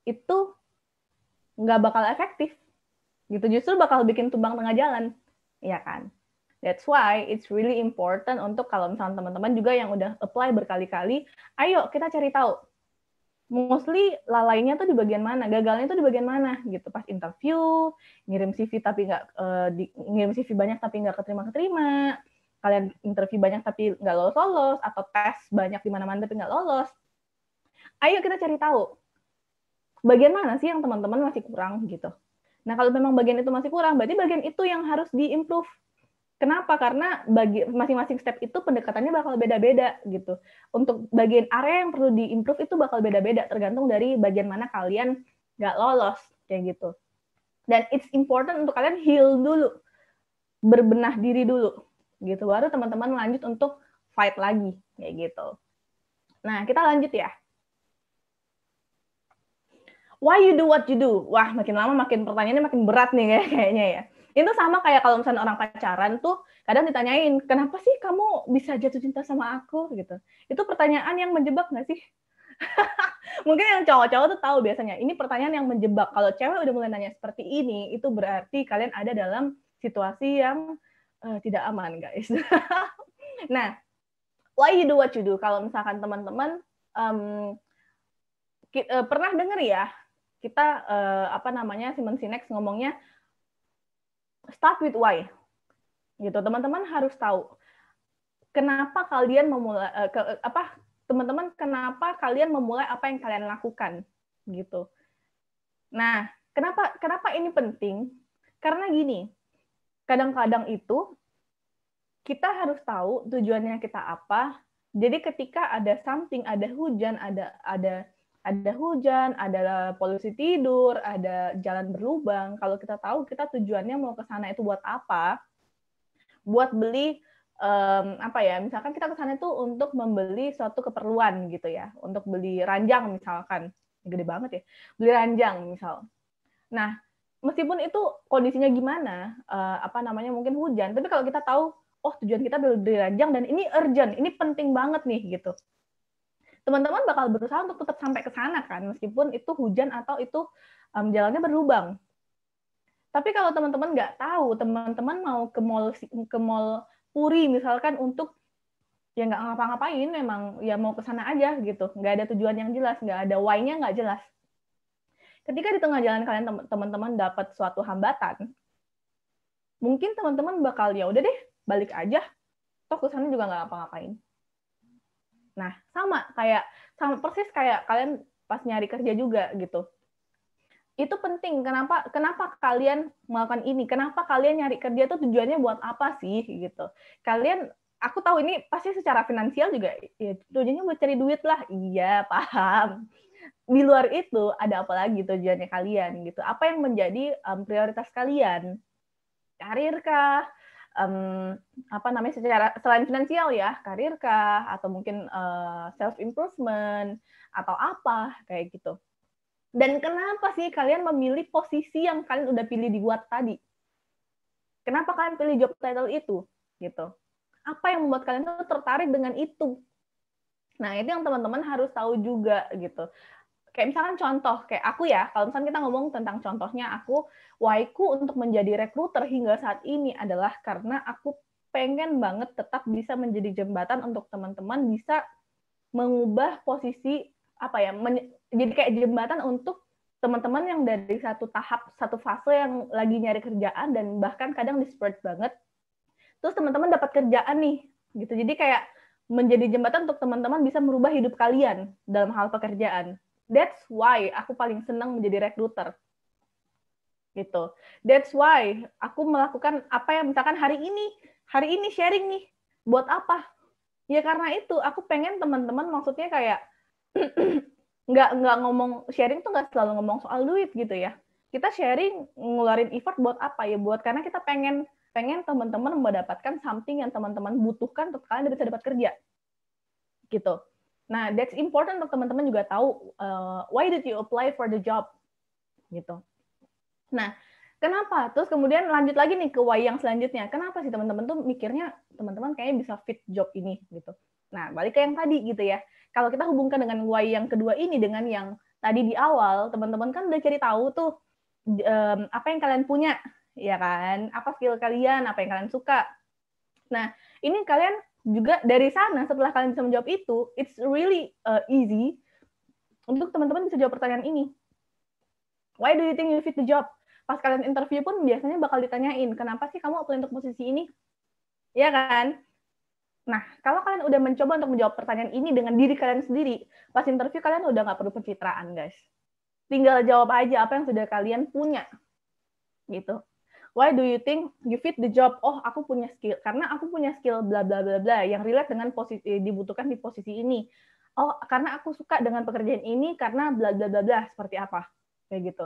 itu nggak bakal efektif. Gitu, justru bakal bikin tumbang tengah jalan. Ya kan? That's why it's really important untuk kalau misalnya teman-teman juga yang udah apply berkali-kali, ayo kita cari tahu. Mostly lalainya tuh di bagian mana, gagalnya tuh di bagian mana gitu. Pas interview, ngirim CV tapi ngirim CV banyak tapi nggak keterima. Kalian interview banyak tapi nggak lolos, atau tes banyak di mana-mana tapi nggak lolos. Ayo kita cari tahu. Bagian mana sih yang teman-teman masih kurang gitu. Nah, kalau memang bagian itu masih kurang, berarti bagian itu yang harus di-improve. Kenapa? Karena bagi masing-masing step itu pendekatannya bakal beda-beda gitu. Untuk bagian area yang perlu di-improve itu bakal beda-beda, tergantung dari bagian mana kalian nggak lolos, kayak gitu. Dan it's important untuk kalian heal dulu, berbenah diri dulu, gitu. Baru teman-teman lanjut untuk fight lagi, kayak gitu. Nah, kita lanjut ya. Why you do what you do? Wah, makin lama makin pertanyaannya makin berat nih kayaknya ya. Itu sama kayak kalau misalnya orang pacaran tuh kadang ditanyain, kenapa sih kamu bisa jatuh cinta sama aku gitu. Itu pertanyaan yang menjebak nggak sih? Mungkin yang cowok-cowok tuh tahu biasanya. Ini pertanyaan yang menjebak. Kalau cewek udah mulai nanya seperti ini, itu berarti kalian ada dalam situasi yang tidak aman, guys. Nah, why you do what you do? Kalau misalkan teman-teman pernah denger ya, kita Simon Sinek ngomongnya start with why. Gitu. Teman-teman harus tahu kenapa kalian memulai teman-teman, kenapa kalian memulai apa yang kalian lakukan gitu. Nah, kenapa ini penting? Karena gini, kadang-kadang itu kita harus tahu tujuannya kita apa. Jadi ketika ada something, ada hujan, ada polusi tidur, ada jalan berlubang. Kalau kita tahu kita tujuannya mau ke sana itu buat apa? Buat beli misalkan kita ke sana itu untuk membeli suatu keperluan gitu ya, untuk beli ranjang misalkan, gede banget ya, beli ranjang misal. Nah, meskipun itu kondisinya gimana, mungkin hujan, tapi kalau kita tahu, oh tujuan kita beli ranjang dan ini urgent, ini penting banget nih gitu. Teman-teman bakal berusaha untuk tetap sampai ke sana kan, meskipun itu hujan atau itu jalannya berlubang. Tapi kalau teman-teman nggak tahu, teman-teman mau ke mall Puri misalkan untuk ya nggak ngapa-ngapain, memang ya mau ke sana aja gitu, nggak ada tujuan yang jelas, nggak ada why-nya, nggak jelas. Ketika di tengah jalan kalian teman-teman dapat suatu hambatan, mungkin teman-teman bakal ya udah deh balik aja, toh ke sana juga nggak ngapa-ngapain. Nah sama persis kayak kalian pas nyari kerja juga gitu. Itu penting. Kenapa kalian melakukan ini? Kenapa kalian nyari kerja itu tujuannya buat apa sih gitu? Aku tahu ini pasti secara finansial juga ya, tujuannya buat cari duit lah. Iya, paham. Di luar itu ada apa lagi tujuannya kalian gitu? Apa yang menjadi prioritas kalian? Karir kah? Secara selain finansial ya, karir kah? Atau mungkin self improvement atau apa kayak gitu. Dan kenapa sih kalian memilih posisi yang kalian udah pilih dibuat tadi? Kenapa kalian pilih job title itu? Gitu. Apa yang membuat kalian tuh tertarik dengan itu? Nah, itu yang teman-teman harus tahu juga gitu. Kayak misalkan contoh, kayak aku ya, kalau misalkan kita ngomong tentang contohnya aku, why-ku untuk menjadi recruiter hingga saat ini adalah karena aku pengen banget tetap bisa menjadi jembatan untuk teman-teman bisa mengubah posisi jadi kayak jembatan untuk teman-teman yang dari satu fase yang lagi nyari kerjaan dan bahkan kadang desperate banget, terus teman-teman dapat kerjaan nih gitu. Jadi kayak menjadi jembatan untuk teman-teman bisa merubah hidup kalian dalam hal pekerjaan. That's why aku paling senang menjadi recruiter gitu. That's why aku melakukan apa yang misalkan hari ini sharing nih, buat apa? Ya karena itu aku pengen teman-teman, maksudnya kayak nggak ngomong sharing tuh nggak selalu ngomong soal duit gitu ya. Kita sharing ngeluarin effort buat apa ya? Buat karena kita pengen teman-teman mendapatkan something yang teman-teman butuhkan untuk kalian bisa dapat kerja gitu. Nah, that's important untuk teman-teman juga tahu why did you apply for the job gitu. Nah, kenapa? Terus kemudian lanjut lagi nih ke why yang selanjutnya. Kenapa sih teman-teman tuh mikirnya teman-teman kayaknya bisa fit job ini gitu. Nah, balik ke yang tadi gitu ya. Kalau kita hubungkan dengan why yang kedua ini dengan yang tadi di awal, teman-teman kan udah cari tahu tuh apa yang kalian punya, ya kan? Apa skill kalian, apa yang kalian suka. Nah, ini kalian juga dari sana setelah kalian bisa menjawab itu, it's really easy untuk teman-teman bisa jawab pertanyaan ini. Why do you think you fit the job? Pas kalian interview pun biasanya bakal ditanyain, kenapa sih kamu apply untuk posisi ini? Ya kan? Nah, kalau kalian udah mencoba untuk menjawab pertanyaan ini dengan diri kalian sendiri, pas interview kalian udah nggak perlu pencitraan, guys. Tinggal jawab aja apa yang sudah kalian punya. Gitu. Why do you think you fit the job? Oh, aku punya skill. Karena aku punya skill bla bla bla bla yang relate dengan posisi dibutuhkan di posisi ini. Oh, karena aku suka dengan pekerjaan ini karena bla bla bla bla, seperti apa. Kayak gitu.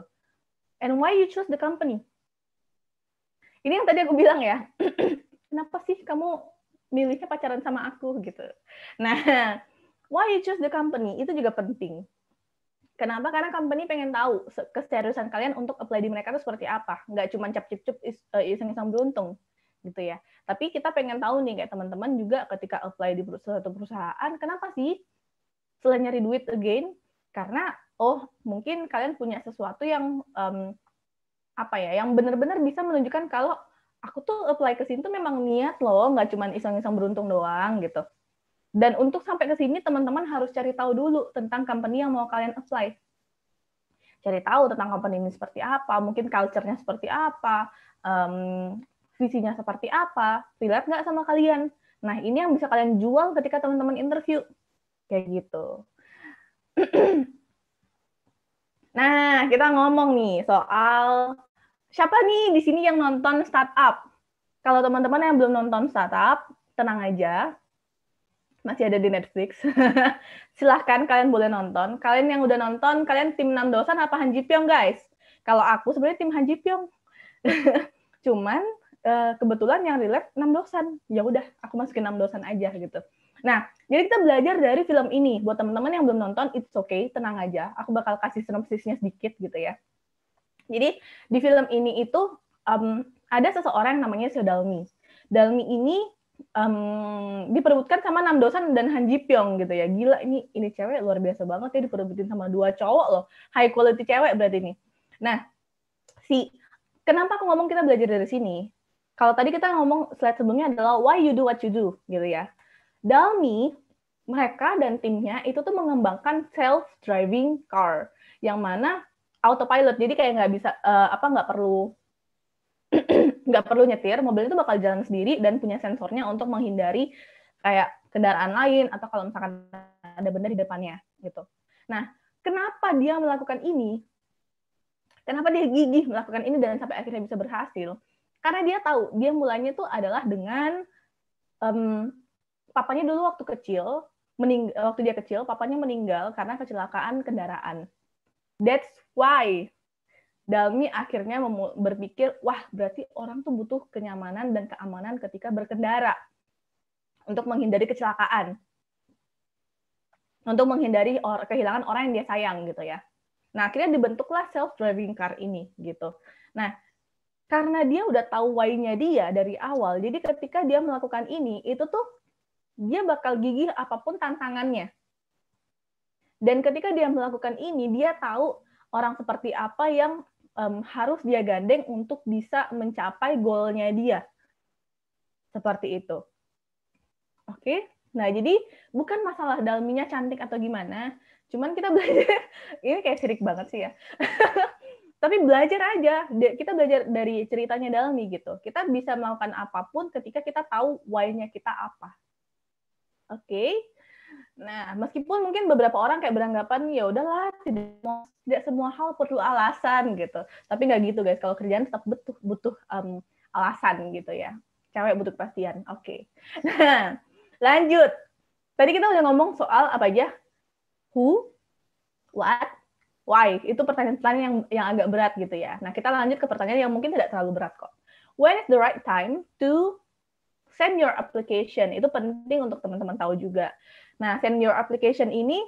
And why you choose the company? Ini yang tadi aku bilang ya. Kenapa sih kamu milihnya pacaran sama aku gitu. Nah, why you choose the company itu juga penting. Kenapa? Karena company pengen tahu keseriusan kalian untuk apply di mereka itu seperti apa. Nggak cuma cap-cip-cup iseng-iseng beruntung gitu ya. Tapi kita pengen tahu nih kayak teman-teman juga ketika apply di suatu perusahaan, kenapa sih selain nyari duit again? Karena mungkin kalian punya sesuatu yang yang benar-benar bisa menunjukkan kalau aku tuh apply ke sini tuh memang niat loh, nggak cuma iseng-iseng beruntung doang gitu. Dan untuk sampai ke sini, teman-teman harus cari tahu dulu tentang company yang mau kalian apply. Cari tahu tentang company ini seperti apa, mungkin culture-nya seperti apa, visinya seperti apa, relate nggak sama kalian. Nah, ini yang bisa kalian jual ketika teman-teman interview. Kayak gitu. Nah, kita ngomong nih soal siapa nih di sini yang nonton startup. Kalau teman-teman yang belum nonton startup, tenang aja. Masih ada di Netflix. Silahkan kalian boleh nonton. Kalian yang udah nonton, kalian tim Namdosan apa Han Ji Pyong, guys? Kalau aku sebenarnya tim Han Ji Pyong. Cuman kebetulan yang relate Namdosan. Ya udah, aku masukin Namdosan aja gitu. Nah, jadi kita belajar dari film ini. Buat teman-teman yang belum nonton, it's okay, tenang aja. Aku bakal kasih sinopsisnya sedikit gitu ya. Jadi di film ini itu ada seseorang namanya Dalmi. Dalmi ini diperebutkan sama Namdosan dan Han Ji Pyong gitu ya. Gila, ini cewek luar biasa banget ya, diperebutin sama 2 cowok loh. High quality cewek berarti ini. Nah, kenapa aku ngomong kita belajar dari sini? Kalau tadi kita ngomong slide sebelumnya adalah why you do what you do gitu ya. Dalmi, mereka dan timnya itu tuh mengembangkan self-driving car yang mana autopilot, jadi kayak nggak bisa nggak perlu nyetir, mobil itu bakal jalan sendiri dan punya sensornya untuk menghindari kayak kendaraan lain atau kalau misalkan ada benda di depannya gitu. Nah, kenapa dia melakukan ini? Kenapa dia gigih melakukan ini dan sampai akhirnya bisa berhasil? Karena dia tahu dia mulainya tuh adalah dengan papanya dulu waktu dia kecil, papanya meninggal karena kecelakaan kendaraan. That's why Dalmi akhirnya berpikir, wah berarti orang tuh butuh kenyamanan dan keamanan ketika berkendara untuk menghindari kecelakaan, untuk menghindari kehilangan orang yang dia sayang gitu ya. Nah akhirnya dibentuklah self-driving car ini gitu. Nah karena dia udah tahu why-nya dia dari awal, jadi ketika dia melakukan ini, itu tuh dia bakal gigih apapun tantangannya. Dan ketika dia melakukan ini, dia tahu orang seperti apa yang harus dia gandeng untuk bisa mencapai goalnya dia. Seperti itu. Oke? Nah, jadi bukan masalah Dalminya cantik atau gimana, cuman kita belajar, ini kayak sirik banget sih ya. Tapi belajar aja, kita belajar dari ceritanya Dalmi gitu. Kita bisa melakukan apapun ketika kita tahu why-nya kita apa. Oke? Nah, meskipun mungkin beberapa orang kayak beranggapan ya udahlah, tidak semua hal perlu alasan gitu. Tapi nggak gitu guys. Kalau kerjaan tetap butuh alasan gitu ya. Cewek butuh kepastian. Oke. Nah, lanjut. Tadi kita udah ngomong soal apa aja? Who, what, why. Itu pertanyaan-pertanyaan yang agak berat gitu ya. Nah, kita lanjut ke pertanyaan yang mungkin tidak terlalu berat kok. When is the right time to send your application? Itu penting untuk teman-teman tahu juga. Nah, send your application ini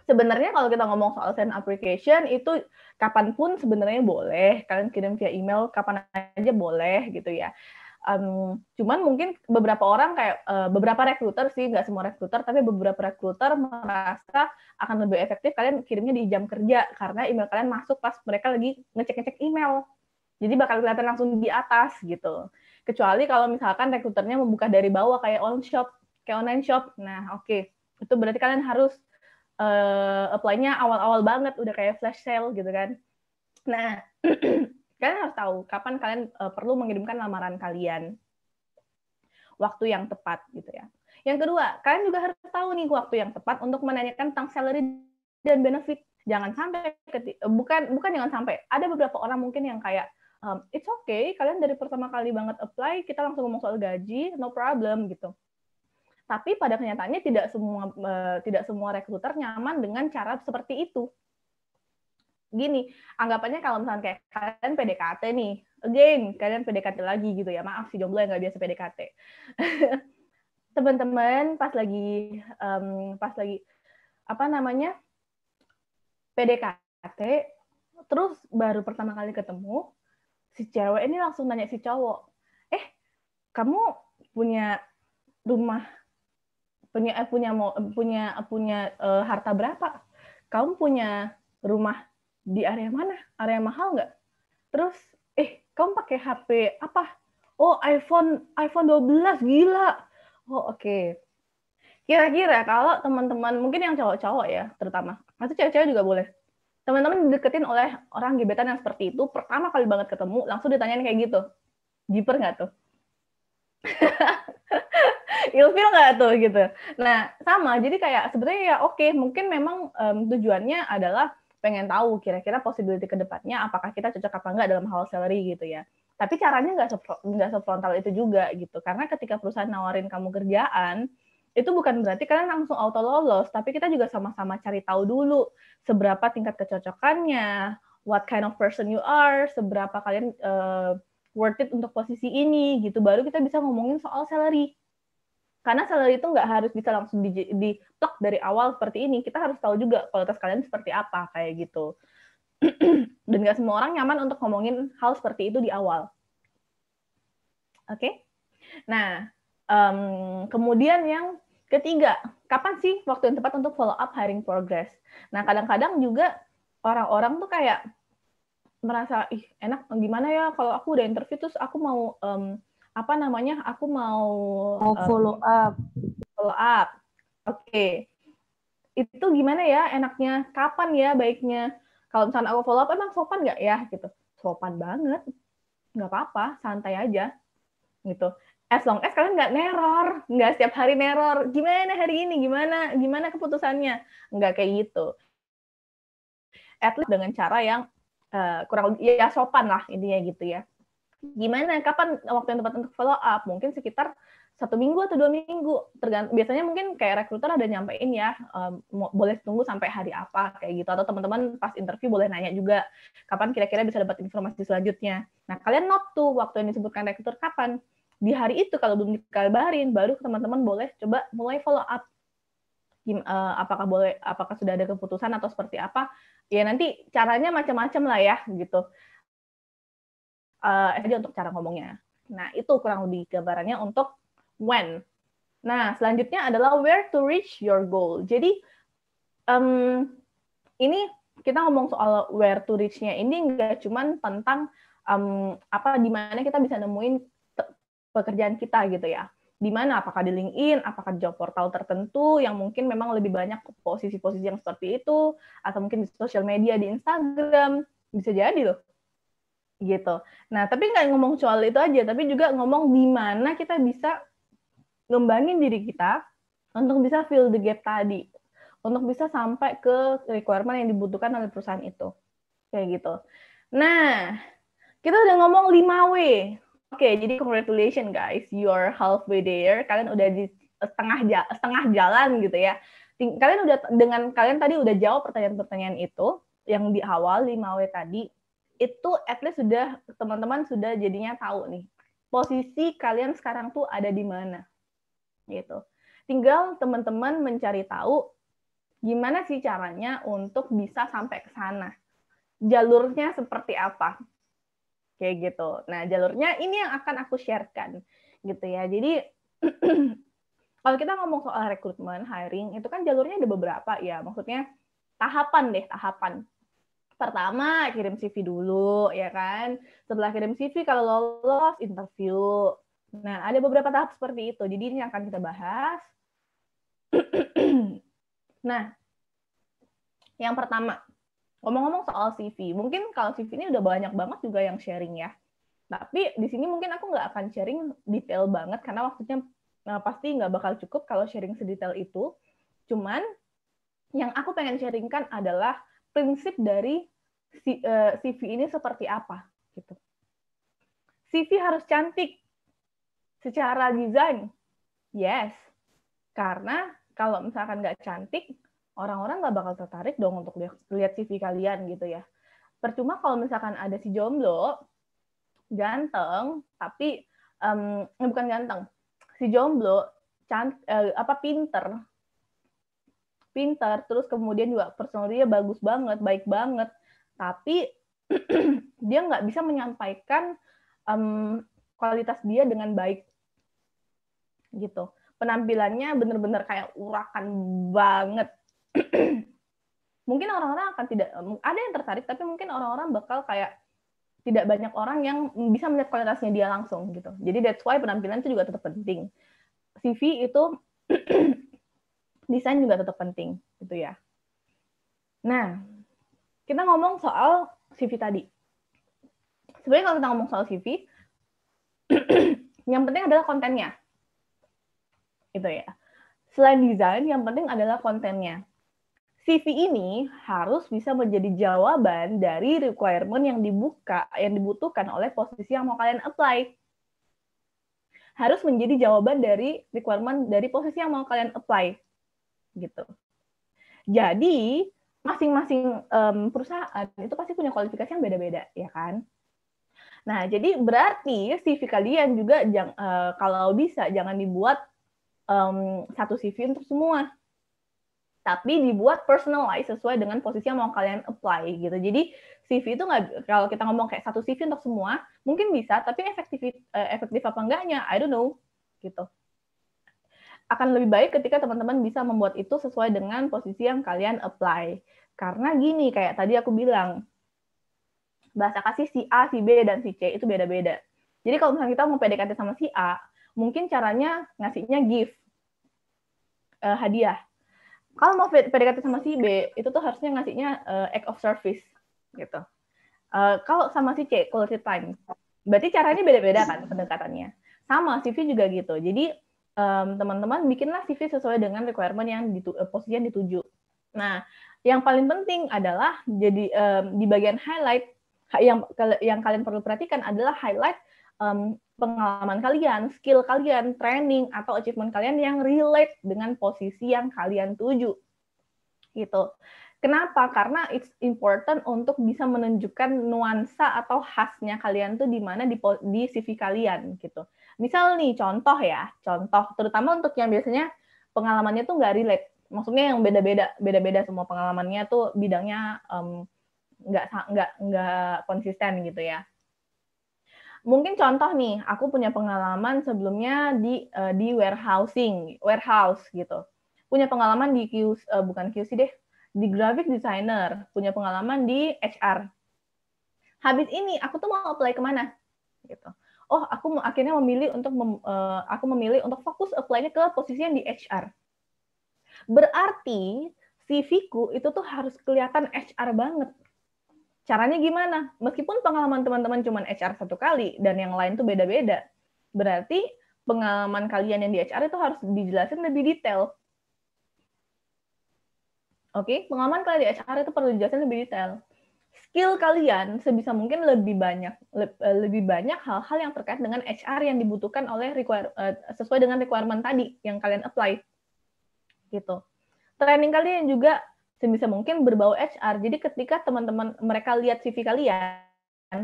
sebenarnya kalau kita ngomong soal send application itu kapanpun sebenarnya boleh. Kalian kirim via email kapan aja boleh gitu ya. Cuman mungkin beberapa orang kayak beberapa rekruter sih, nggak semua rekruter, tapi beberapa rekruter merasa akan lebih efektif kalian kirimnya di jam kerja karena email kalian masuk pas mereka lagi ngecek-ngecek email. Jadi bakal kelihatan langsung di atas gitu. Kecuali kalau misalkan rekruternya membuka dari bawah kayak online shop. Nah, oke. Itu berarti kalian harus apply-nya awal-awal banget, udah kayak flash sale gitu kan. Nah, kalian harus tahu kapan kalian perlu mengirimkan lamaran kalian. Waktu yang tepat gitu ya. Yang kedua, kalian juga harus tahu nih waktu yang tepat untuk menanyakan tentang salary dan benefit. Jangan sampai bukan jangan sampai. Ada beberapa orang mungkin yang kayak it's okay, kalian dari pertama kali banget apply, kita langsung ngomong soal gaji, no problem gitu. Tapi pada kenyataannya tidak semua rekruter nyaman dengan cara seperti itu. Gini, anggapannya kalau misalnya kayak kalian PDKT nih, again, kalian PDKT lagi gitu ya, maaf si jomblo yang nggak biasa PDKT. Teman-teman pas lagi PDKT, terus baru pertama kali ketemu, si cewek ini langsung nanya si cowok, kamu punya rumah, punya harta berapa? Kamu punya rumah di area mana? Area mahal nggak? Terus, kamu pakai HP apa? Oh, iPhone 12, gila. Oh, oke. Kira-kira kalau teman-teman, mungkin yang cowok-cowok ya, terutama, atau cewek-cewek juga boleh, teman-teman dideketin oleh orang gebetan yang seperti itu, pertama kali banget ketemu, langsung ditanyain kayak gitu. Jiper nggak tuh? Ilfil nggak tuh gitu. Nah, sama. Jadi kayak sebenarnya ya oke, mungkin memang tujuannya adalah pengen tahu kira-kira possibility ke depannya apakah kita cocok apa enggak dalam hal salary gitu ya. Tapi caranya nggak sefrontal itu juga gitu. Karena ketika perusahaan nawarin kamu kerjaan, itu bukan berarti kalian langsung auto lolos, tapi kita juga sama-sama cari tahu dulu seberapa tingkat kecocokannya, what kind of person you are, seberapa kalian worth it untuk posisi ini gitu. Baru kita bisa ngomongin soal salary. Karena salary itu nggak harus bisa langsung di-plug dari awal seperti ini. Kita harus tahu juga kualitas kalian seperti apa, kayak gitu. Dan nggak semua orang nyaman untuk ngomongin hal seperti itu di awal. Oke? Nah, kemudian yang ketiga, kapan sih waktu yang tepat untuk follow up hiring progress? Nah, kadang-kadang juga orang-orang tuh kayak merasa, ih enak gimana ya kalau aku udah interview terus aku mau aku mau follow up. Oke. Itu gimana ya enaknya? Kapan ya baiknya? Kalau misalnya aku follow up emang sopan nggak ya gitu? Sopan banget. Nggak apa-apa, santai aja gitu. As long as kalian nggak neror, nggak setiap hari neror. Gimana hari ini? Gimana keputusannya? Nggak kayak gitu. At least dengan cara yang kurang ya sopan lah intinya gitu ya. Gimana? Kapan waktu yang tepat untuk follow up? Mungkin sekitar 1 minggu atau 2 minggu. Biasanya mungkin kayak rekruter ada nyampein ya, boleh tunggu sampai hari apa kayak gitu. Atau teman-teman pas interview boleh nanya juga kapan kira-kira bisa dapat informasi selanjutnya. Nah, kalian note tuh waktu yang disebutkan rekruter kapan. Di hari itu kalau belum dikabarin, baru teman-teman boleh coba mulai follow up. Apakah sudah ada keputusan atau seperti apa? Ya nanti caranya macam-macam lah ya gitu. Aja untuk cara ngomongnya. Nah, itu kurang lebih gambarannya untuk when. Nah, selanjutnya adalah where to reach your goal. Jadi, ini kita ngomong soal where to reach-nya ini nggak cuma tentang di mana kita bisa nemuin pekerjaan kita gitu ya. Di mana, apakah di LinkedIn, apakah di job portal tertentu yang mungkin memang lebih banyak posisi-posisi yang seperti itu, atau mungkin di sosial media, di Instagram, bisa jadi loh. Gitu. Nah, tapi nggak ngomong soal itu aja, tapi juga ngomong di mana kita bisa ngembangin diri kita untuk bisa fill the gap tadi, untuk bisa sampai ke requirement yang dibutuhkan oleh perusahaan itu. Kayak gitu. Nah, kita udah ngomong 5W. Oke, jadi congratulations guys, you're halfway there. Kalian udah di setengah jalan gitu ya. Kalian tadi udah jawab pertanyaan-pertanyaan itu yang di awal 5W tadi. Itu at least sudah teman-teman sudah jadinya tahu nih posisi kalian sekarang tuh ada di mana gitu. Tinggal teman-teman mencari tahu gimana sih caranya untuk bisa sampai ke sana. Jalurnya seperti apa? Kayak gitu. Nah, jalurnya ini yang akan aku sharekan gitu ya. Jadi kalau kita ngomong soal rekrutmen, hiring, itu kan jalurnya ada beberapa ya. Maksudnya tahapan. Pertama, kirim CV dulu, ya kan? Setelah kirim CV, kalau lolos, interview. Nah, ada beberapa tahap seperti itu. Jadi ini akan kita bahas. Nah, yang pertama, ngomong-ngomong soal CV. Mungkin kalau CV ini udah banyak banget juga yang sharing ya. Tapi di sini mungkin aku nggak akan sharing detail banget, karena waktunya pasti nggak bakal cukup kalau sharing sedetail itu. Cuman, yang aku pengen sharingkan adalah prinsip dari CV ini seperti apa gitu. CV harus cantik secara desain, yes. Karena kalau misalkan nggak cantik, orang-orang nggak bakal tertarik dong untuk lihat CV kalian gitu ya. Percuma kalau misalkan ada si jomblo, ganteng, tapi bukan ganteng, si jomblo pinter, terus kemudian juga personalnya bagus banget, baik banget, tapi dia nggak bisa menyampaikan kualitas dia dengan baik, gitu. Penampilannya bener-bener kayak urakan banget. Mungkin orang-orang akan tidak, ada yang tertarik, tapi mungkin orang-orang bakal kayak tidak banyak orang yang bisa melihat kualitasnya dia langsung, gitu. Jadi that's why penampilan itu juga tetap penting. CV itu desain juga tetap penting, gitu ya. Nah, kita ngomong soal CV tadi. Sebenarnya kalau kita ngomong soal CV, yang penting adalah kontennya. Itu ya. Selain desain, yang penting adalah kontennya. CV ini harus bisa menjadi jawaban dari requirement yang dibutuhkan oleh posisi yang mau kalian apply. Harus menjadi jawaban dari requirement dari posisi yang mau kalian apply. Gitu. Jadi, masing-masing perusahaan itu pasti punya kualifikasi yang beda-beda, ya kan? Nah, jadi berarti CV kalian juga kalau bisa jangan dibuat satu CV untuk semua, tapi dibuat personalized sesuai dengan posisi yang mau kalian apply gitu. Jadi CV itu nggak, kalau kita ngomong kayak satu CV untuk semua, mungkin bisa, tapi efektif apa enggaknya, I don't know, gitu. Akan lebih baik ketika teman-teman bisa membuat itu sesuai dengan posisi yang kalian apply. Karena gini, kayak tadi aku bilang, bahasa kasih si A, si B, dan si C itu beda-beda. Jadi kalau misalnya kita mau PDKT sama si A, mungkin caranya ngasihnya gift, hadiah. Kalau mau PDKT sama si B, itu tuh harusnya ngasihnya act of service, gitu. Kalau sama si C, quality time. Berarti caranya beda-beda kan pendekatannya. Sama, CV juga gitu. Jadi teman-teman bikinlah CV sesuai dengan requirement yang posisi yang dituju. Nah, yang paling penting adalah jadi di bagian highlight yang kalian perlu perhatikan adalah highlight pengalaman kalian, skill kalian, training atau achievement kalian yang relate dengan posisi yang kalian tuju. Gitu. Kenapa? Karena it's important untuk bisa menunjukkan nuansa atau khasnya kalian tuh di mana di CV kalian gitu. Misal nih contoh terutama untuk yang biasanya pengalamannya tuh nggak relate. Maksudnya yang beda-beda semua pengalamannya tuh bidangnya nggak konsisten gitu ya. Mungkin contoh nih, aku punya pengalaman sebelumnya di warehouse gitu. Punya pengalaman di bukan QC deh, di graphic designer, punya pengalaman di HR. Habis ini aku tuh mau apply kemana? Gitu. Oh, aku akhirnya memilih untuk fokus apply-nya ke posisi yang di HR. Berarti CV-ku itu tuh harus kelihatan HR banget. Caranya gimana? Meskipun pengalaman teman-teman cuma HR satu kali dan yang lain tuh beda-beda, berarti pengalaman kalian yang di HR itu harus dijelasin lebih detail. Oke, pengalaman kalian di HR itu perlu dijelasin lebih detail. Skill kalian sebisa mungkin lebih banyak hal-hal yang terkait dengan HR yang dibutuhkan oleh sesuai dengan requirement tadi yang kalian apply. Gitu. Training kalian juga sebisa mungkin berbau HR. Jadi ketika teman-teman mereka lihat CV kalian,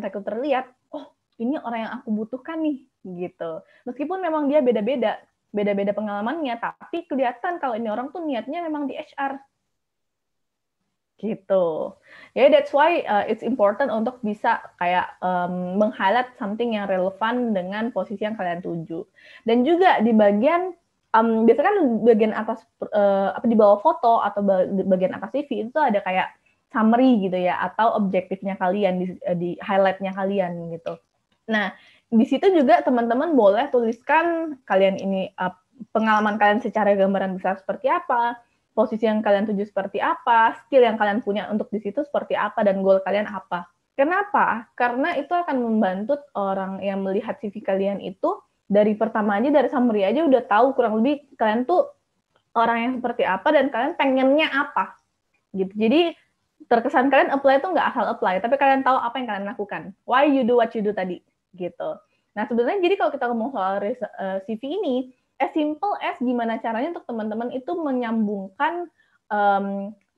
rekruter lihat, oh ini orang yang aku butuhkan nih, gitu. Meskipun memang dia beda-beda pengalamannya, tapi kelihatan kalau ini orang tuh niatnya memang di HR. Gitu. Ya, that's why it's important untuk bisa kayak meng-highlight something yang relevan dengan posisi yang kalian tuju. Dan juga di bagian biasanya kan bagian atas di bawah foto atau bagian atas CV itu ada kayak summary gitu ya atau objektifnya kalian di highlightnya kalian gitu. Nah di situ juga teman-teman boleh tuliskan kalian ini pengalaman kalian secara gambaran besar seperti apa, posisi yang kalian tuju seperti apa, skill yang kalian punya untuk di situ seperti apa dan goal kalian apa. Kenapa? Karena itu akan membantu orang yang melihat CV kalian itu dari pertama aja, dari summary aja udah tahu kurang lebih kalian tuh orang yang seperti apa dan kalian pengennya apa. Gitu. Jadi terkesan kalian apply itu nggak asal apply, tapi kalian tahu apa yang kalian lakukan. Why you do what you do tadi. Gitu. Nah sebenarnya jadi kalau kita ngomong soal CV ini, as simple as gimana caranya untuk teman-teman itu menyambungkan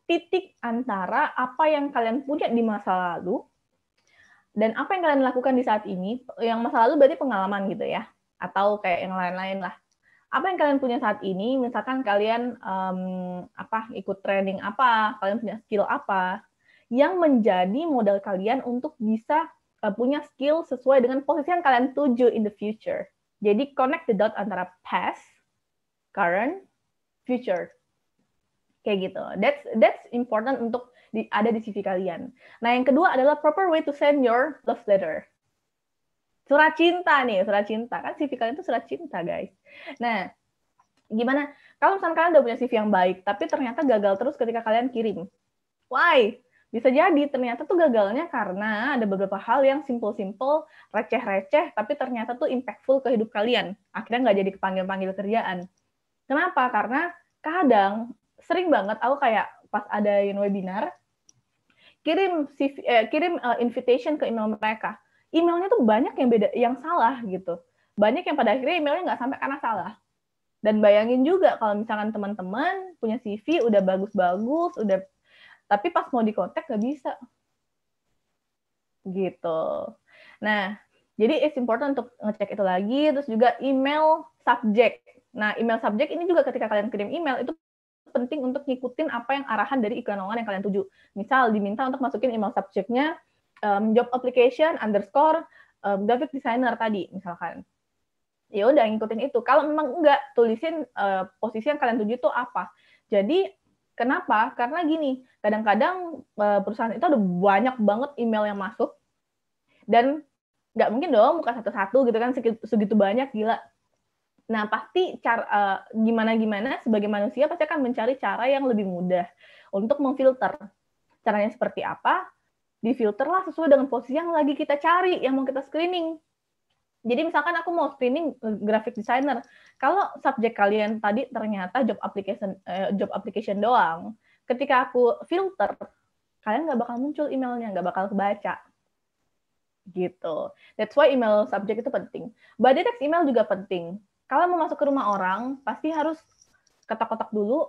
titik antara apa yang kalian punya di masa lalu dan apa yang kalian lakukan di saat ini. Yang masa lalu berarti pengalaman gitu ya, atau kayak yang lain-lain lah. Apa yang kalian punya saat ini, misalkan kalian ikut training apa, kalian punya skill apa, yang menjadi modal kalian untuk bisa punya skill sesuai dengan posisi yang kalian tuju in the future. Jadi connect the dot antara past, current, future. Kayak gitu. That's important untuk ada di CV kalian. Nah, yang kedua adalah proper way to send your love letter. Surat cinta nih, surat cinta. Kan CV kalian itu surat cinta, guys. Nah, gimana? Kalau misalnya kalian udah punya CV yang baik, tapi ternyata gagal terus ketika kalian kirim. Why? Bisa jadi ternyata tuh gagalnya karena ada beberapa hal yang simple-simple, receh-receh, tapi ternyata tuh impactful ke hidup kalian. Akhirnya nggak jadi kepanggil-panggil kerjaan. Kenapa? Karena kadang sering banget aku kayak pas adain webinar, kirim invitation ke email mereka. Emailnya tuh banyak yang beda, yang salah gitu. Banyak yang pada akhirnya emailnya nggak sampai karena salah. Dan bayangin juga kalau misalkan teman-teman punya CV udah bagus-bagus, udah tapi pas mau dikontak nggak bisa. Gitu. Nah, jadi it's important untuk ngecek itu lagi. Terus juga email subject. Nah, email subject ini juga ketika kalian kirim email, itu penting untuk ngikutin apa yang arahan dari iklan lowongan yang kalian tuju. Misal diminta untuk masukin email subject-nya job application underscore graphic designer tadi, misalkan. Ya udah ngikutin itu. Kalau memang enggak, tulisin posisi yang kalian tuju itu apa. Jadi kenapa? Karena gini, kadang-kadang perusahaan itu ada banyak banget email yang masuk dan nggak mungkin dong buka satu-satu gitu kan, segitu banyak, gila. Nah, pasti gimana-gimana sebagai manusia pasti akan mencari cara yang lebih mudah untuk memfilter. Caranya seperti apa? Difilterlah sesuai dengan posisi yang lagi kita cari, yang mau kita screening. Jadi misalkan aku mau screening graphic designer, kalau subjek kalian tadi ternyata job application doang, ketika aku filter, kalian nggak bakal muncul emailnya, nggak bakal kebaca. Gitu. That's why email subject itu penting. Body text email juga penting. Kalau mau masuk ke rumah orang, pasti harus ketok-ketok dulu,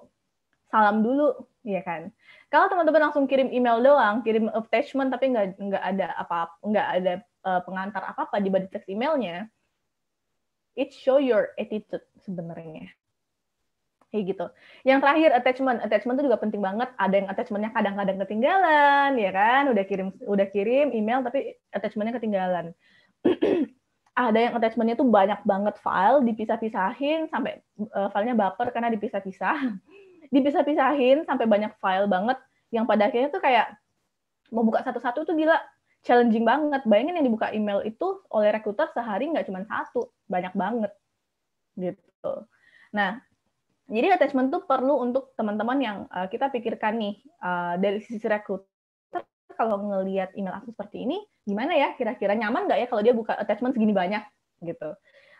salam dulu, ya kan? Kalau teman-teman langsung kirim email doang, kirim attachment tapi nggak ada apa-apa, nggak ada pengantar apa-apa di body text emailnya, it show your attitude sebenarnya. Kayak gitu. Yang terakhir attachment itu juga penting banget. Ada yang attachmentnya kadang-kadang ketinggalan, ya kan? Udah kirim email tapi attachmentnya ketinggalan. Ada yang attachmentnya tuh banyak banget file, dipisah-pisahin sampai filenya baper karena dipisah-pisah. Dipisah-pisahin sampai banyak file banget, yang pada akhirnya tuh kayak mau buka satu-satu tuh gila, challenging banget. Bayangin yang dibuka email itu oleh recruiter sehari nggak cuma satu, banyak banget. Gitu. Nah, jadi attachment tuh perlu untuk teman-teman yang kita pikirkan nih, dari sisi recruiter, kalau ngelihat email aku seperti ini, gimana ya, kira-kira nyaman nggak ya kalau dia buka attachment segini banyak, gitu.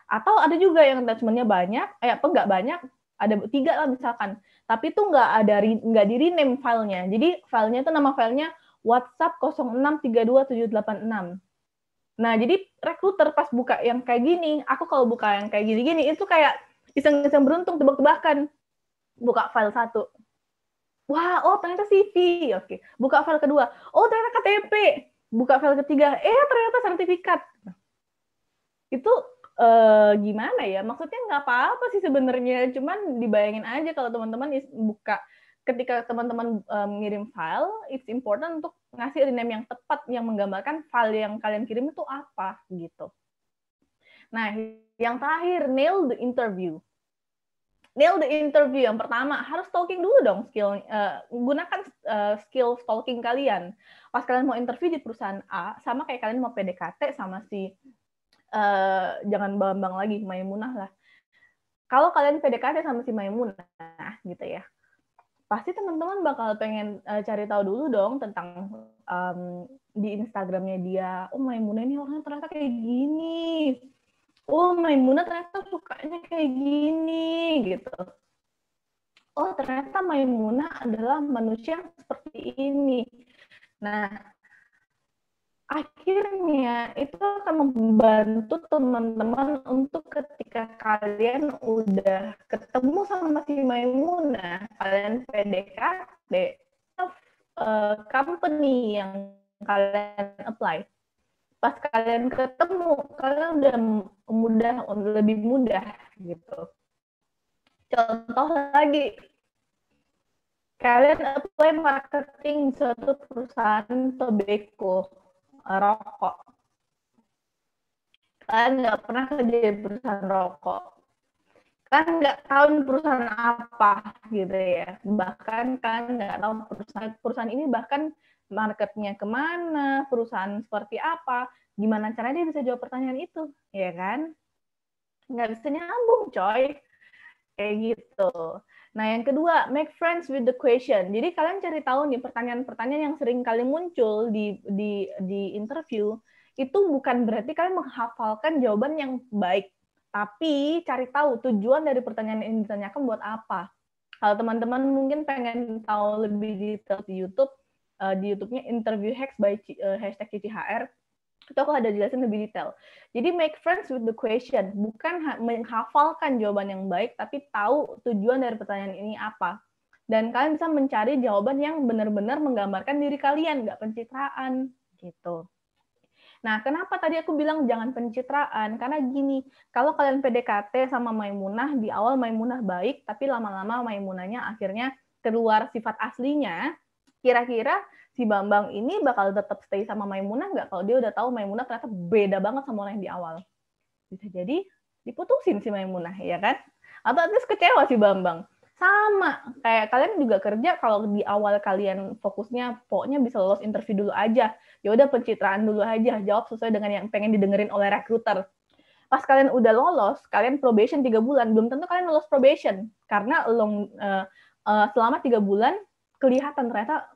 Atau ada juga yang attachment-nya banyak, nggak banyak, ada 3 lah misalkan, tapi tuh nggak di rename filenya. Jadi filenya itu nama filenya WhatsApp 06327866. Nah, jadi recruiter pas buka yang kayak gini, aku kalau buka yang kayak gini-gini, itu kayak iseng-iseng beruntung, tebak-tebakan. Buka file 1. Wah, oh ternyata CV. Oke. Buka file kedua. Oh, ternyata KTP. Buka file ketiga. Ternyata sertifikat. Itu gimana ya? Maksudnya nggak apa-apa sih sebenarnya. Cuman dibayangin aja kalau teman-teman buka, ketika teman-teman ngirim file, it's important untuk ngasih rename yang tepat, yang menggambarkan file yang kalian kirim itu apa, gitu. Nah, yang terakhir, nail the interview. Nail the interview yang pertama, harus stalking dulu dong gunakan skill stalking kalian. Pas kalian mau interview di perusahaan A, sama kayak kalian mau PDKT sama si jangan Bambang lagi, Maimunah lah. Kalau kalian PDKT sama si Maimunah gitu ya, pasti teman-teman bakal pengen cari tahu dulu dong tentang di Instagramnya dia. Oh, Maimunah ini orangnya ternyata kayak gini. Oh, Maimunah ternyata sukanya kayak gini, gitu. Oh, ternyata Maimunah adalah manusia yang seperti ini. Nah, akhirnya itu akan membantu teman-teman untuk ketika kalian udah ketemu sama si Maimunah, kalian PDKT, company yang kalian apply, pas kalian ketemu, kalian udah lebih mudah gitu. Contoh lagi, kalian apply marketing suatu perusahaan tobacco, rokok. Kalian nggak pernah kerja di perusahaan rokok. Kalian nggak tahu perusahaan apa gitu ya. Bahkan kalian nggak tahu perusahaan ini bahkan marketnya kemana, perusahaan seperti apa, gimana caranya dia bisa jawab pertanyaan itu, ya kan? Nggak bisa nyambung, coy. Kayak gitu. Nah, yang kedua, make friends with the question. Jadi kalian cari tahu nih pertanyaan-pertanyaan yang sering kali muncul di interview, itu bukan berarti kalian menghafalkan jawaban yang baik, Tapi cari tahu tujuan dari pertanyaan yang ditanyakan buat apa. Kalau teman-teman mungkin pengen tahu lebih detail di YouTube, di YouTube-nya Interview Hacks by hashtag CCHR, itu aku ada jelasin lebih detail. Jadi make friends with the question, bukan menghafalkan jawaban yang baik, tapi tahu tujuan dari pertanyaan ini apa. Dan kalian bisa mencari jawaban yang benar-benar menggambarkan diri kalian, nggak pencitraan gitu. Nah, kenapa tadi aku bilang jangan pencitraan? Karena gini, kalau kalian PDKT sama Maimunah, di awal Maimunah baik, tapi lama-lama Maimunahnya akhirnya keluar sifat aslinya, kira-kira si Bambang ini bakal tetap stay sama Maimunah nggak kalau dia udah tahu Maimunah ternyata beda banget sama orang yang di awal? Bisa jadi diputusin si Maimunah, ya kan? Atau at least kecewa si Bambang. Sama, kayak kalian juga kerja kalau di awal kalian fokusnya pokoknya bisa lolos interview dulu aja. Ya udah pencitraan dulu aja, jawab sesuai dengan yang pengen didengerin oleh recruiter. Pas kalian udah lolos, kalian probation 3 bulan, belum tentu kalian lolos probation. Karena selama 3 bulan kelihatan ternyata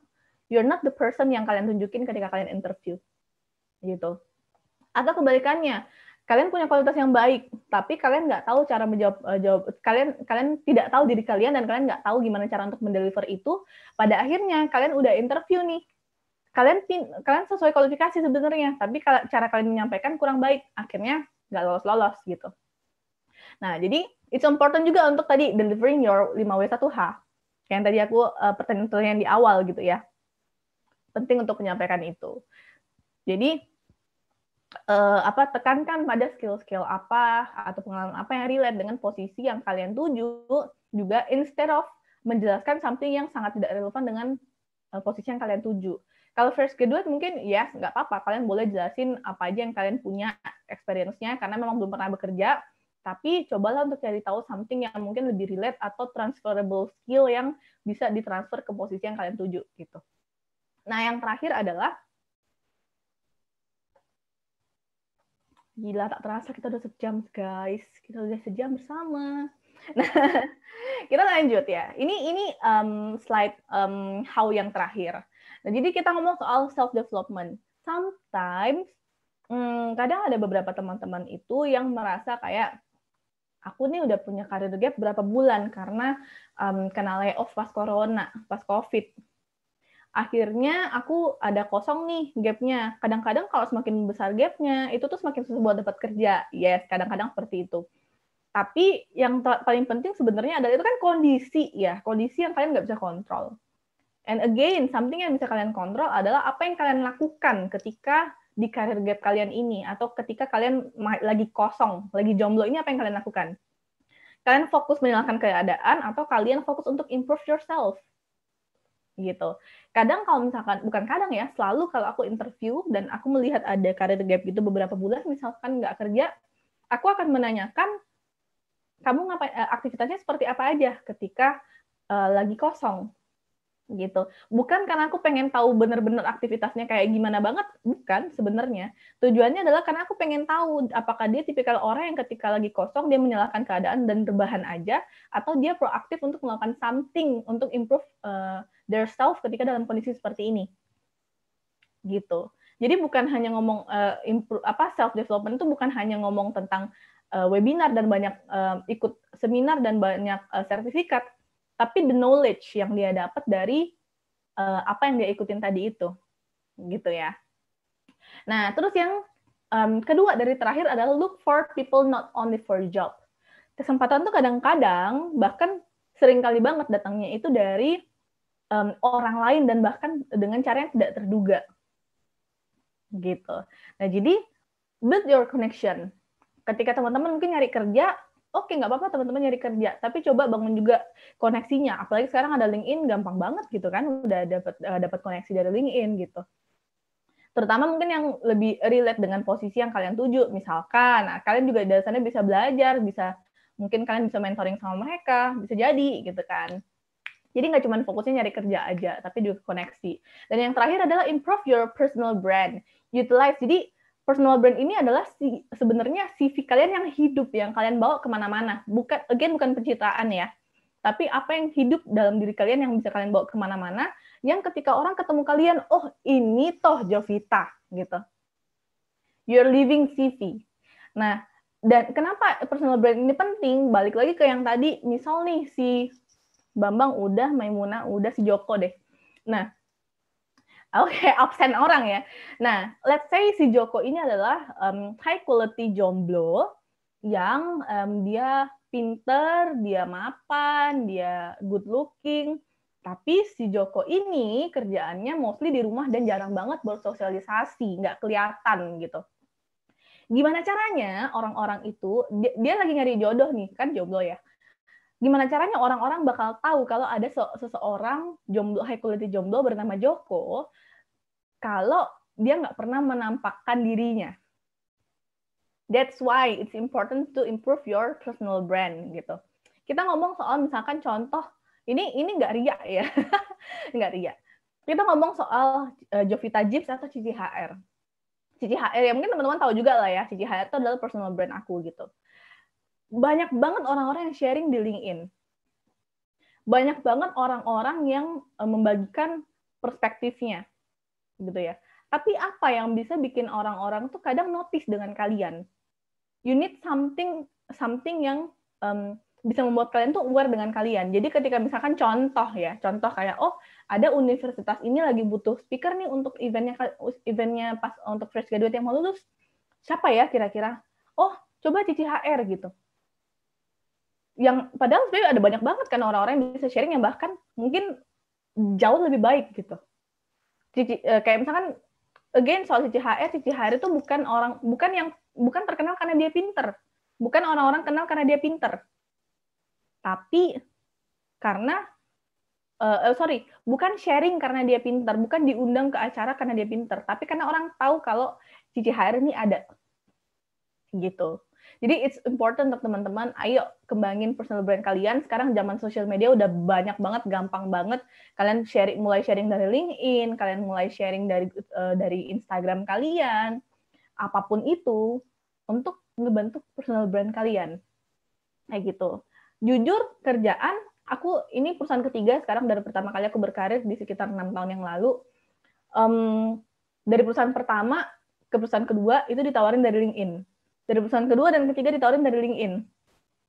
you're not the person yang kalian tunjukin ketika kalian interview. Gitu. Atau kebalikannya, kalian punya kualitas yang baik, tapi kalian nggak tahu cara menjawab, kalian tidak tahu diri kalian dan kalian nggak tahu gimana cara untuk mendeliver itu. Pada akhirnya kalian udah interview nih, kalian sesuai kualifikasi sebenarnya, tapi cara kalian menyampaikan kurang baik, akhirnya nggak lolos gitu. Nah, jadi it's important juga untuk tadi delivering your 5W1H, yang tadi aku pertanyaan di awal gitu ya, penting untuk menyampaikan itu. Jadi tekankan pada skill-skill apa atau pengalaman apa yang relate dengan posisi yang kalian tuju, juga instead of menjelaskan something yang sangat tidak relevan dengan posisi yang kalian tuju. Kalau fresh graduate mungkin ya nggak apa-apa, kalian boleh jelasin apa aja yang kalian punya experience-nya karena memang belum pernah bekerja, tapi cobalah untuk cari tahu something yang mungkin lebih relate atau transferable skill yang bisa ditransfer ke posisi yang kalian tuju gitu. Nah, yang terakhir adalah gila, tak terasa kita udah sejam, guys. Kita udah sejam bersama. Nah, kita lanjut ya. Ini slide how yang terakhir. Nah, jadi kita ngomong soal self-development. Sometimes, kadang ada beberapa teman-teman itu yang merasa kayak, aku nih udah punya career gap berapa bulan karena kena layoff pas corona, pas COVID. Akhirnya aku ada kosong nih gapnya. Kadang-kadang kalau semakin besar gapnya, itu tuh semakin susah buat dapat kerja. Yes, kadang-kadang seperti itu. Tapi yang paling penting sebenarnya adalah itu kan kondisi ya, kondisi yang kalian nggak bisa kontrol. And again, something yang bisa kalian kontrol adalah apa yang kalian lakukan ketika di career gap kalian ini, atau ketika kalian lagi kosong, lagi jomblo ini, apa yang kalian lakukan? Kalian fokus menyalahkan keadaan, atau kalian fokus untuk improve yourself? Gitu. Kadang kalau misalkan, bukan kadang ya, selalu kalau aku interview dan aku melihat ada career gap gitu beberapa bulan, misalkan nggak kerja, aku akan menanyakan, kamu ngapain, aktivitasnya seperti apa aja ketika lagi kosong, gitu. Bukan karena aku pengen tahu benar-benar aktivitasnya kayak gimana banget, bukan sebenarnya. Tujuannya adalah karena aku pengen tahu apakah dia tipikal orang yang ketika lagi kosong dia menyalahkan keadaan dan rebahan aja, atau dia proaktif untuk melakukan something untuk improve their self ketika dalam kondisi seperti ini, gitu. Jadi bukan hanya ngomong self development itu bukan hanya ngomong tentang webinar dan banyak ikut seminar dan banyak sertifikat, tapi the knowledge yang dia dapat dari apa yang dia ikutin tadi itu, gitu ya. Nah, terus yang kedua dari terakhir adalah look for people not only for job. Kesempatan tuh kadang-kadang bahkan sering kali banget datangnya itu dari orang lain dan bahkan dengan cara yang tidak terduga, gitu. Nah, jadi build your connection. Ketika teman-teman mungkin nyari kerja, oke, nggak apa-apa teman-teman nyari kerja, tapi coba bangun juga koneksinya. Apalagi sekarang ada LinkedIn, gampang banget gitu kan, udah dapat koneksi dari LinkedIn gitu. Terutama mungkin yang lebih relate dengan posisi yang kalian tuju, misalkan, nah, kalian juga dari sana bisa belajar, mungkin kalian bisa mentoring sama mereka, bisa jadi gitu kan. Jadi nggak cuma fokusnya nyari kerja aja, tapi juga koneksi. Dan yang terakhir adalah improve your personal brand. Utilize. Jadi personal brand ini adalah sebenarnya CV kalian yang hidup, yang kalian bawa kemana-mana. Bukan pencitraan ya, tapi apa yang hidup dalam diri kalian yang bisa kalian bawa kemana-mana, yang ketika orang ketemu kalian, oh ini toh Jovita, gitu. Your living CV. Nah, Dan kenapa personal brand ini penting? Balik lagi ke yang tadi, misal nih si Bambang udah, Maimunah udah, si Joko deh. Nah, oke, absen orang ya. Nah, let's say si Joko ini adalah high quality jomblo yang dia pinter, dia mapan, dia good looking. Tapi si Joko ini kerjaannya mostly di rumah dan jarang banget bersosialisasi, nggak kelihatan gitu. Gimana caranya orang-orang itu, dia lagi nyari jodoh nih, kan jomblo ya. Gimana caranya orang-orang bakal tahu kalau ada seseorang jomblo, high quality jomblo bernama Joko, kalau dia nggak pernah menampakkan dirinya. That's why it's important to improve your personal brand gitu. Kita ngomong soal misalkan contoh, ini nggak riak ya, nggak riak. Kita ngomong soal Jovita Gibbs atau Cici HR. Cici HR ya mungkin teman-teman tahu juga lah ya, Cici HR itu adalah personal brand aku gitu. Banyak banget orang-orang yang sharing di LinkedIn. Banyak banget orang-orang yang membagikan perspektifnya gitu ya. Tapi apa yang bisa bikin orang-orang tuh kadang notice dengan kalian? You need something yang bisa membuat kalian tuh aware dengan kalian. Jadi ketika misalkan contoh kayak ada universitas ini lagi butuh speaker nih untuk eventnya pas untuk fresh graduate yang mau lulus. Siapa ya kira-kira? Oh, coba Cici HR gitu. Yang padahal sebenarnya ada banyak banget kan orang-orang yang bisa sharing yang bahkan mungkin jauh lebih baik gitu. Kayak misalkan again soal Cici HR itu bukan terkenal karena dia pinter. Bukan orang-orang kenal karena dia pinter. Tapi karena bukan sharing karena dia pinter, bukan diundang ke acara karena dia pinter, tapi karena orang tahu kalau Cici HR ini ada. Gitu. Jadi it's important untuk teman-teman, ayo kembangin personal brand kalian. Sekarang zaman sosial media udah banyak banget, gampang banget. Kalian mulai sharing dari LinkedIn, kalian mulai sharing dari Instagram kalian, apapun itu, untuk ngebentuk personal brand kalian. Kayak gitu. Jujur, kerjaan, ini perusahaan ketiga sekarang dari pertama kali aku berkarir di sekitar 6 tahun yang lalu. Dari perusahaan pertama ke perusahaan kedua, itu ditawarin dari LinkedIn. Dari perusahaan kedua dan ketiga ditawarin dari LinkedIn.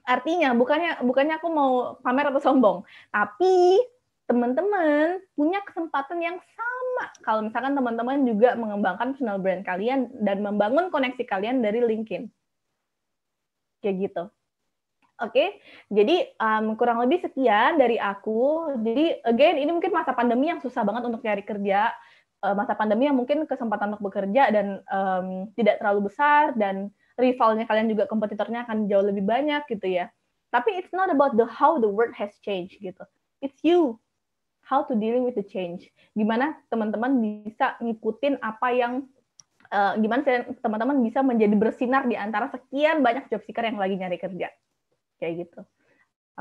Artinya bukannya aku mau pamer atau sombong, tapi teman-teman punya kesempatan yang sama kalau misalkan teman-teman juga mengembangkan personal brand kalian dan membangun koneksi kalian dari LinkedIn. Kayak gitu. Oke, jadi kurang lebih sekian dari aku. Jadi again, ini mungkin masa pandemi yang susah banget untuk cari kerja. Masa pandemi yang mungkin kesempatan untuk bekerja dan tidak terlalu besar dan rivalnya kalian juga kompetitornya akan jauh lebih banyak gitu ya. Tapi it's not about how the world has changed gitu. It's you how to dealing with the change. Gimana teman-teman bisa ngikutin apa yang gimana teman-teman bisa menjadi bersinar di antara sekian banyak job seeker yang lagi nyari kerja. Kayak gitu.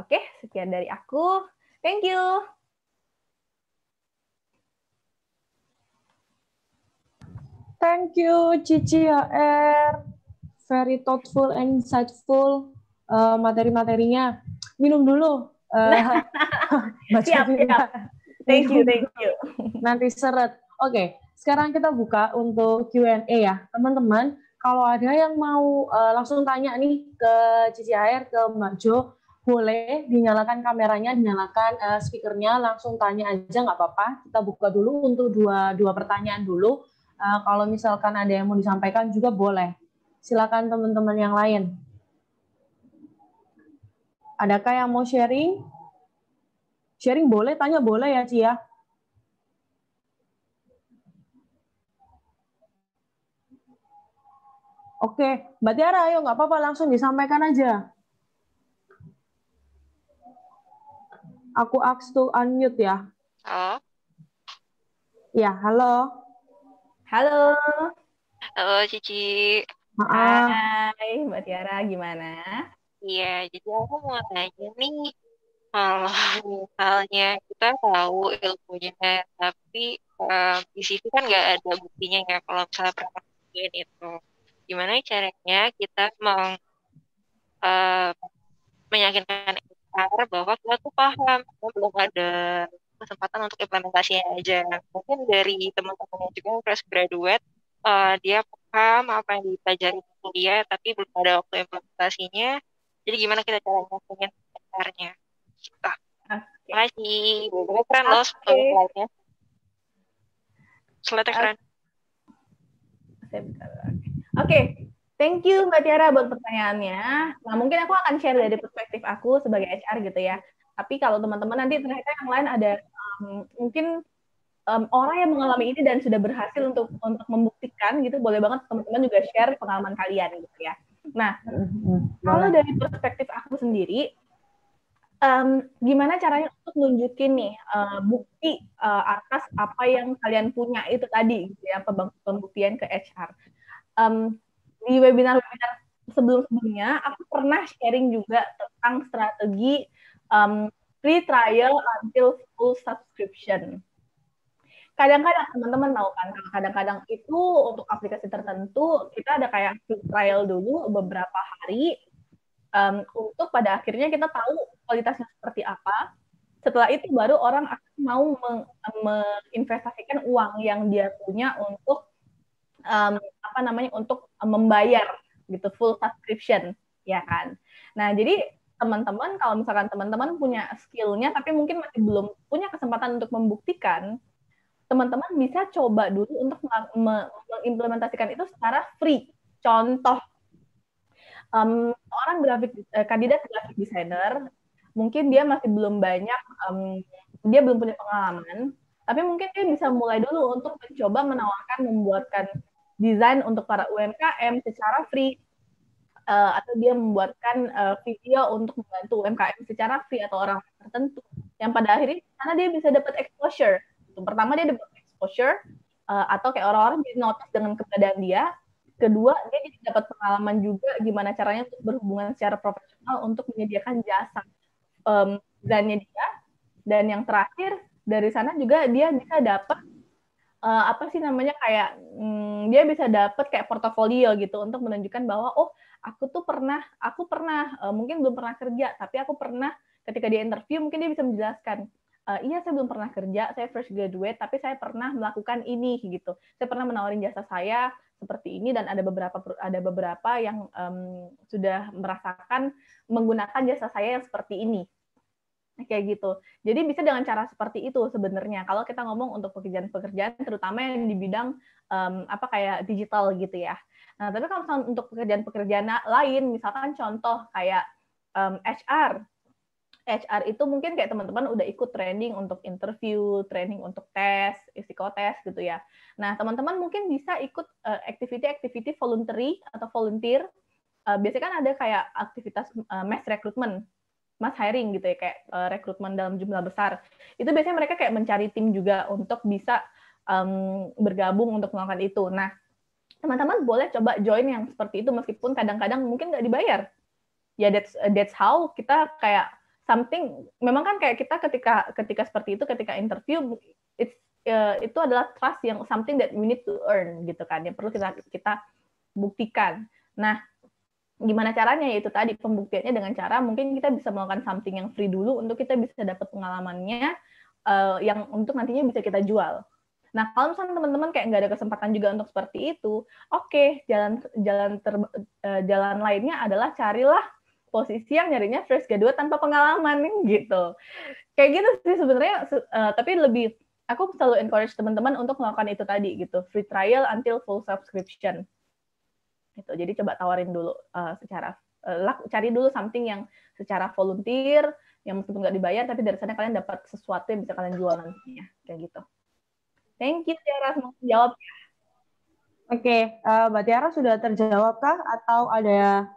Oke, sekian dari aku. Thank you. Thank you, Cici HR. Very thoughtful and insightful materi-materinya. Minum dulu. Siap. Thank you. Nanti seret. Oke, sekarang kita buka untuk Q&A ya. Teman-teman, kalau ada yang mau langsung tanya nih ke Cici HR, ke Mbak Jo, boleh dinyalakan kameranya, dinyalakan speakernya, langsung tanya aja nggak apa-apa. Kita buka dulu untuk dua pertanyaan dulu. Kalau misalkan ada yang mau disampaikan juga boleh. Silakan teman-teman yang lain. Adakah yang mau sharing? Sharing boleh, tanya boleh ya, Ci ya. Oke, Mbak Tiara, ayo nggak apa-apa, langsung disampaikan aja. Aku ask to unmute ya. Halo. Ya, halo. Halo. Halo, Cici. Hai, Mbak Tiara, gimana? Iya, jadi aku mau tanya nih, kalau misalnya kita tahu ilmunya, tapi di situ kan nggak ada buktinya ya kalau misalnya praktek itu. Gimana caranya kita meyakinkan HR bahwa kita tuh paham, belum ada kesempatan untuk implementasinya aja. Mungkin dari teman-teman yang juga fresh graduate, dia paham apa yang dipelajari di kuliah, tapi belum ada waktu implementasinya. Jadi gimana kita cara ngelakuin PR-nya? Gitu. Oke. Makasih. Bener keren loh Oke. slide-nya. Slide-nya keren. Oke, thank you Mbak Tiara buat pertanyaannya. Nah, mungkin aku akan share dari perspektif aku sebagai HR gitu ya. Tapi kalau teman-teman nanti ternyata yang lain ada mungkin orang yang mengalami ini dan sudah berhasil untuk membuktikan gitu, boleh banget teman-teman juga share pengalaman kalian gitu ya. Nah, kalau dari perspektif aku sendiri, gimana caranya untuk nunjukin nih bukti atas apa yang kalian punya itu tadi gitu ya, pembuktian ke HR. Di webinar-webinar sebelum-sebelumnya aku pernah sharing juga tentang strategi free trial until full subscription. Kadang-kadang teman-teman tahu kan, kadang-kadang itu untuk aplikasi tertentu kita ada kayak free trial dulu beberapa hari untuk pada akhirnya kita tahu kualitasnya seperti apa. Setelah itu baru orang akan mau menginvestasikan uang yang dia punya untuk untuk membayar gitu full subscription ya kan. Nah jadi teman-teman kalau misalkan teman-teman punya skillnya tapi mungkin masih belum punya kesempatan untuk membuktikan, teman-teman bisa coba dulu untuk mengimplementasikan itu secara free. Contoh, orang kandidat graphic designer, mungkin dia masih belum banyak, dia belum punya pengalaman, tapi mungkin dia bisa mulai dulu untuk mencoba menawarkan membuatkan desain untuk para UMKM secara free, atau dia membuatkan video untuk membantu UMKM secara free atau orang tertentu, yang pada akhirnya karena dia bisa dapat exposure. Pertama dia dapat exposure, atau kayak orang-orang jadi notice dengan keberadaan dia. Kedua, dia dapat pengalaman juga gimana caranya untuk berhubungan secara profesional untuk menyediakan jasa desainnya dia. Dan yang terakhir, dari sana juga dia bisa dapat dia bisa dapat kayak portofolio gitu untuk menunjukkan bahwa aku pernah mungkin belum pernah kerja, tapi aku pernah ketika dia interview mungkin dia bisa menjelaskan, iya saya belum pernah kerja, saya fresh graduate, tapi saya pernah melakukan ini gitu. Saya pernah menawarin jasa saya seperti ini dan ada beberapa yang sudah merasakan menggunakan jasa saya yang seperti ini. Kayak gitu. Jadi bisa dengan cara seperti itu sebenarnya. Kalau kita ngomong untuk pekerjaan-pekerjaan, terutama yang di bidang kayak digital gitu ya. Nah, tapi kalau misalnya untuk pekerjaan-pekerjaan lain, misalkan contoh kayak HR. HR itu mungkin kayak teman-teman udah ikut training untuk interview, training untuk tes, psikotes gitu ya. Nah, teman-teman mungkin bisa ikut activity voluntary atau volunteer. Biasanya kan ada kayak aktivitas mass recruitment, mass hiring gitu ya, kayak rekrutmen dalam jumlah besar. Itu biasanya mereka kayak mencari tim juga untuk bisa bergabung untuk melakukan itu. Nah, teman-teman boleh coba join yang seperti itu meskipun kadang-kadang mungkin nggak dibayar. Ya that's how kita kayak something. Memang kan kayak kita ketika seperti itu, ketika interview, itu adalah trust yang something that we need to earn gitu kan, yang perlu kita buktikan. Nah, gimana caranya? Yaitu tadi pembuktiannya dengan cara mungkin kita bisa melakukan something yang free dulu untuk kita bisa dapat pengalamannya yang untuk nantinya bisa kita jual. Nah, kalau misalnya teman-teman kayak nggak ada kesempatan juga untuk seperti itu, oke, jalan lainnya adalah carilah posisi yang nyarinya fresh graduate tanpa pengalaman gitu. Kayak gitu sih sebenarnya, tapi aku selalu encourage teman-teman untuk melakukan itu tadi gitu, free trial until full subscription. Gitu. Jadi coba tawarin dulu cari dulu something yang secara volunteer, yang meskipun nggak dibayar, tapi dari sana kalian dapat sesuatu yang bisa kalian jual nantinya. Kayak gitu. Thank you, Tiara. Semoga jawab. Oke, Mbak Tiara sudah terjawab kah? Atau ada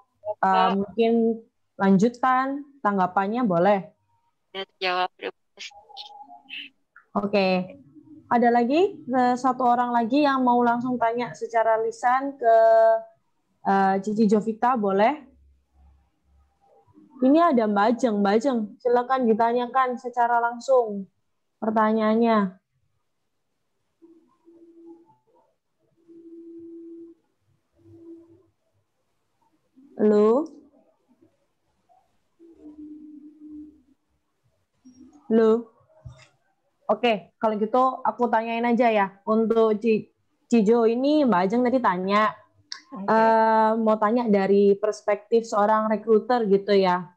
mungkin lanjutan, tanggapannya boleh? Sudah terjawab. Oke. Ada lagi satu orang lagi yang mau langsung tanya secara lisan ke Cici Jovita, boleh? Ini ada Mbak Ajeng, silakan ditanyakan secara langsung pertanyaannya. Halo? Halo? Oke, kalau gitu aku tanyain aja ya untuk Cijo, ini Mbak Ajeng tadi tanya, mau tanya dari perspektif seorang recruiter gitu ya.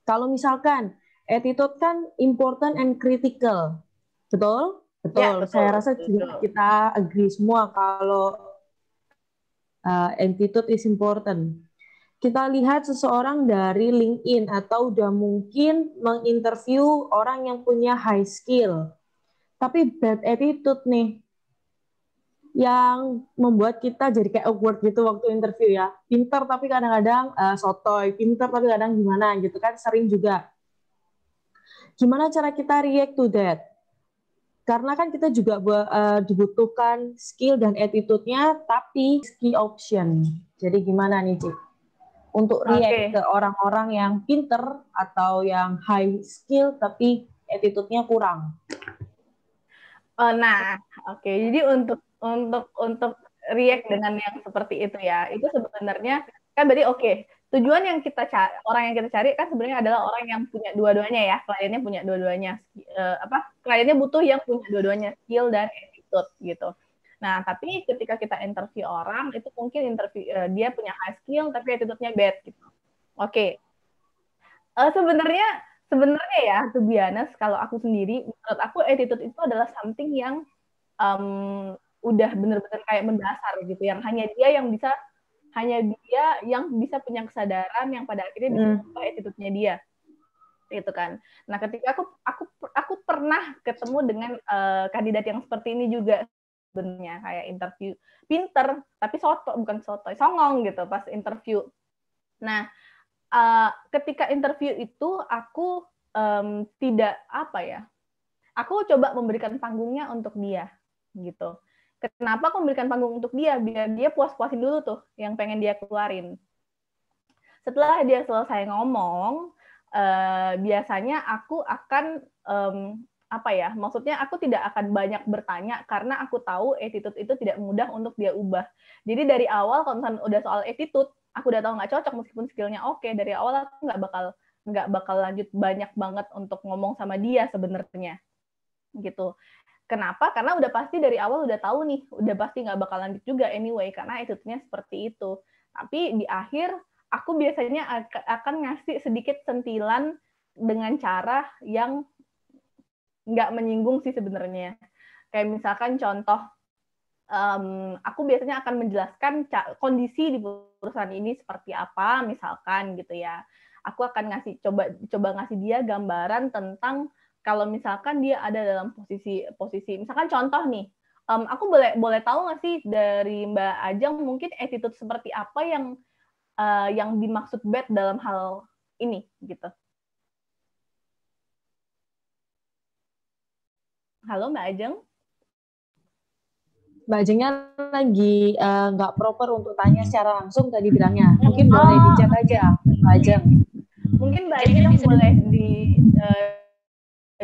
Kalau misalkan attitude kan important and critical, betul? Ya, Betul. betul. Saya rasa juga kita agree semua kalau attitude is important. Kita lihat seseorang dari LinkedIn atau udah mungkin menginterview orang yang punya high skill, tapi bad attitude nih, yang membuat kita jadi kayak awkward gitu waktu interview ya. Pinter tapi kadang-kadang sotoy, pinter tapi kadang gimana gitu kan, sering juga. Gimana cara kita react to that? Karena kan kita juga dibutuhkan skill dan attitude-nya, tapi skill option. Jadi gimana nih, Cik? Untuk react ke orang-orang yang pinter atau yang high skill tapi attitude-nya kurang. Jadi untuk react dengan yang seperti itu ya, itu sebenarnya kan berarti tujuan yang orang yang kita cari kan sebenarnya adalah orang yang punya dua-duanya ya, kliennya punya dua-duanya, kliennya butuh yang punya dua-duanya, skill dan attitude gitu. Nah, tapi ketika kita interview orang, itu mungkin dia punya high skill tapi attitude-nya bad gitu. Sebenarnya ya, to be honest, kalau aku sendiri, menurut aku attitude itu adalah something yang udah benar-benar kayak mendasar gitu, yang hanya dia yang bisa punya kesadaran yang pada akhirnya bisa mengubah attitude-nya dia, gitu kan. Nah, ketika aku pernah ketemu dengan kandidat yang seperti ini juga sebenarnya, kayak interview pinter tapi songong gitu pas interview. Nah, ketika interview itu aku aku coba memberikan panggungnya untuk dia gitu. Kenapa aku memberikan panggung untuk dia? Biar dia puas-puasin dulu tuh yang pengen dia keluarin. Setelah dia selesai ngomong, biasanya aku akan maksudnya aku tidak akan banyak bertanya karena aku tahu attitude itu tidak mudah untuk dia ubah. Jadi dari awal kalau misalnya udah soal attitude, aku udah tahu nggak cocok meskipun skillnya oke, dari awal aku nggak bakal lanjut banyak banget untuk ngomong sama dia sebenarnya gitu. Kenapa? Karena udah pasti dari awal udah tahu nih, udah pasti nggak bakal lanjut juga anyway, karena attitude-nya seperti itu. Tapi di akhir, aku biasanya akan ngasih sedikit sentilan dengan cara yang nggak menyinggung sih sebenarnya. Kayak misalkan contoh, aku biasanya akan menjelaskan kondisi di perusahaan ini seperti apa, misalkan gitu ya. Aku akan coba ngasih dia gambaran tentang kalau misalkan dia ada dalam posisi misalkan contoh nih, aku boleh tahu nggak sih dari Mbak Ajeng mungkin attitude seperti apa yang dimaksud bad dalam hal ini gitu. Halo Mbak Ajeng. Mbak Ajengnya lagi nggak proper untuk tanya secara langsung tadi bilangnya. Mungkin boleh di chat aja Mbak Ajeng. Mungkin Mbak Ajeng boleh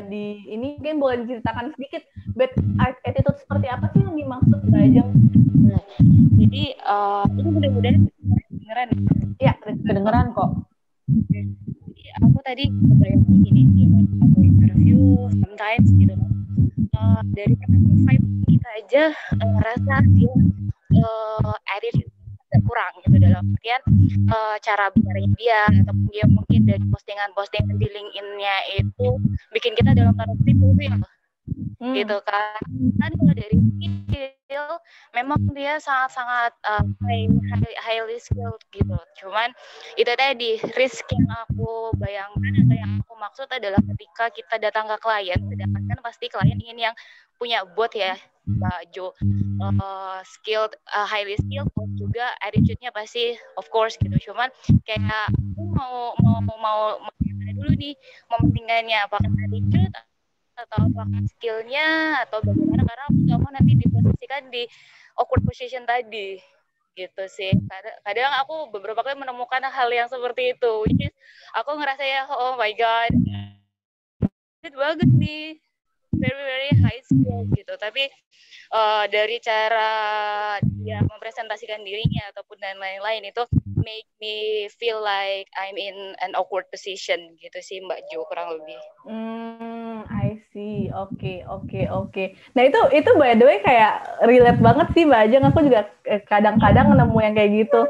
ini mungkin boleh diceritakan sedikit bad attitude seperti apa sih yang dimaksud Mbak Ajeng? Jadi ini mudah-mudahan kedengeran. Iya, kedengeran kok. Jadi aku tadi bayangin gini, aku interview sometimes gitu. Dari vibe kita aja ngerasa dia attitude kurang gitu, dalam artian cara bicaranya dia ataupun dia mungkin dari postingan di LinkedIn-nya itu bikin kita dalam tanda kutip gitu kan. Kan kalau dari skill memang dia sangat highly skilled gitu. Cuman itu tadi risk yang aku bayangkan atau yang aku maksud adalah ketika kita datang ke klien, sedangkan kan pasti klien ingin yang punya bot ya Mbak Jo, skilled, highly skilled, juga attitude-nya pasti of course gitu. Cuman kayak aku mau dulu nih mementingkannya apakah attitude atau apakah skillnya atau bagaimana, karena aku nggak mau nanti diposisikan di awkward position tadi gitu sih. Kadang aku beberapa kali menemukan hal yang seperti itu, which is aku ngerasa ya oh my god itu bagus nih, very high skill gitu, tapi dari cara dia mempresentasikan dirinya ataupun dan lain-lain itu make me feel like I'm in an awkward position gitu sih Mbak Jo, kurang lebih. I see. Oke. Nah itu by the way kayak relate banget sih Mbak Ajeng. Aku juga kadang-kadang nemu yang kayak gitu.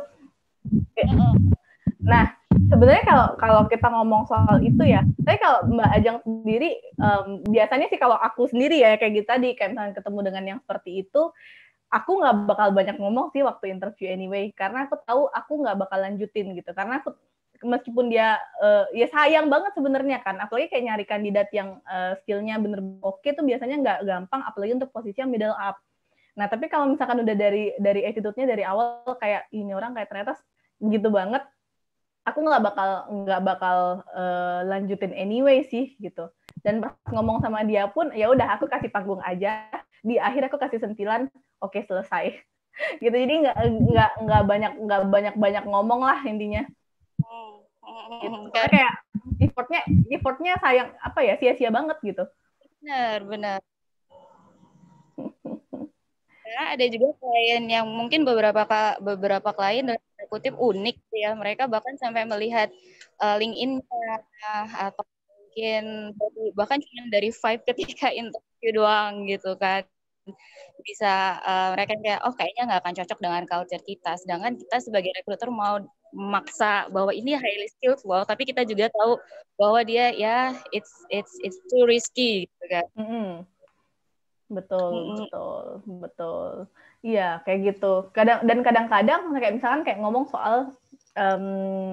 Nah, sebenarnya kalau kita ngomong soal itu ya, tapi kalau Mbak Ajeng sendiri, biasanya sih kalau aku sendiri ya kayak gitu tadi, kayak misalnya ketemu dengan yang seperti itu, aku nggak bakal banyak ngomong sih waktu interview anyway, karena aku tahu aku nggak bakal lanjutin gitu, karena aku meskipun dia ya sayang banget sebenarnya kan, apalagi kayak nyari kandidat yang skillnya bener oke tuh biasanya nggak gampang, apalagi untuk posisi yang middle up. Nah tapi kalau misalkan udah dari attitude-nya dari awal kayak ini orang kayak ternyata gitu banget, aku nggak bakal lanjutin anyway sih gitu. Dan pas ngomong sama dia pun ya udah aku kasih panggung aja, di akhir aku kasih sentilan, oke selesai gitu. Jadi nggak banyak ngomong lah intinya. Gitu. Kayak effortnya sayang apa ya, sia-sia banget gitu. Benar. Karena ada juga klien yang mungkin beberapa klien dalam kutip unik ya, mereka bahkan sampai melihat LinkedIn-nya atau mungkin bahkan cuma dari vibe ketika interview doang gitu kan, bisa mereka kayak kayaknya nggak akan cocok dengan culture kita, sedangkan kita sebagai recruiter mau memaksa bahwa ini highly skilled loh, tapi kita juga tahu bahwa dia ya it's too risky gitu kan. Betul. Iya, kayak gitu. Kadang-kadang kayak misalkan kayak ngomong soal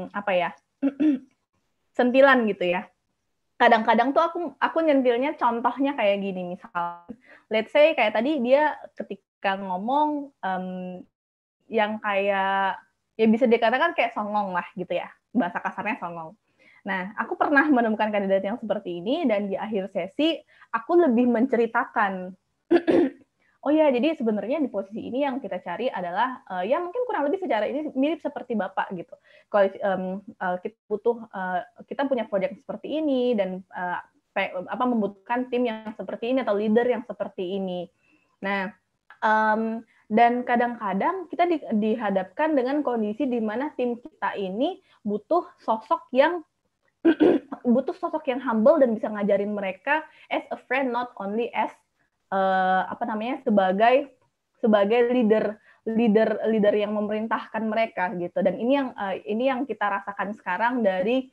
apa ya? Sentilan gitu ya. Kadang-kadang tuh aku nyentilnya contohnya kayak gini, misal let's say kayak tadi dia ketika ngomong yang kayak ya bisa dikatakan kayak songong lah gitu ya. Bahasa kasarnya songong. Nah, aku pernah menemukan kandidat yang seperti ini dan di akhir sesi aku lebih menceritakan oh ya, jadi sebenarnya di posisi ini yang kita cari adalah ya mungkin kurang lebih secara ini mirip seperti Bapak gitu. Kalau kita punya proyek seperti ini dan membutuhkan tim yang seperti ini atau leader yang seperti ini. Nah, dan kadang-kadang kita dihadapkan dengan kondisi di mana tim kita ini butuh sosok yang humble dan bisa ngajarin mereka as a friend, not only as sebagai leader yang memerintahkan mereka gitu. Dan ini yang kita rasakan sekarang dari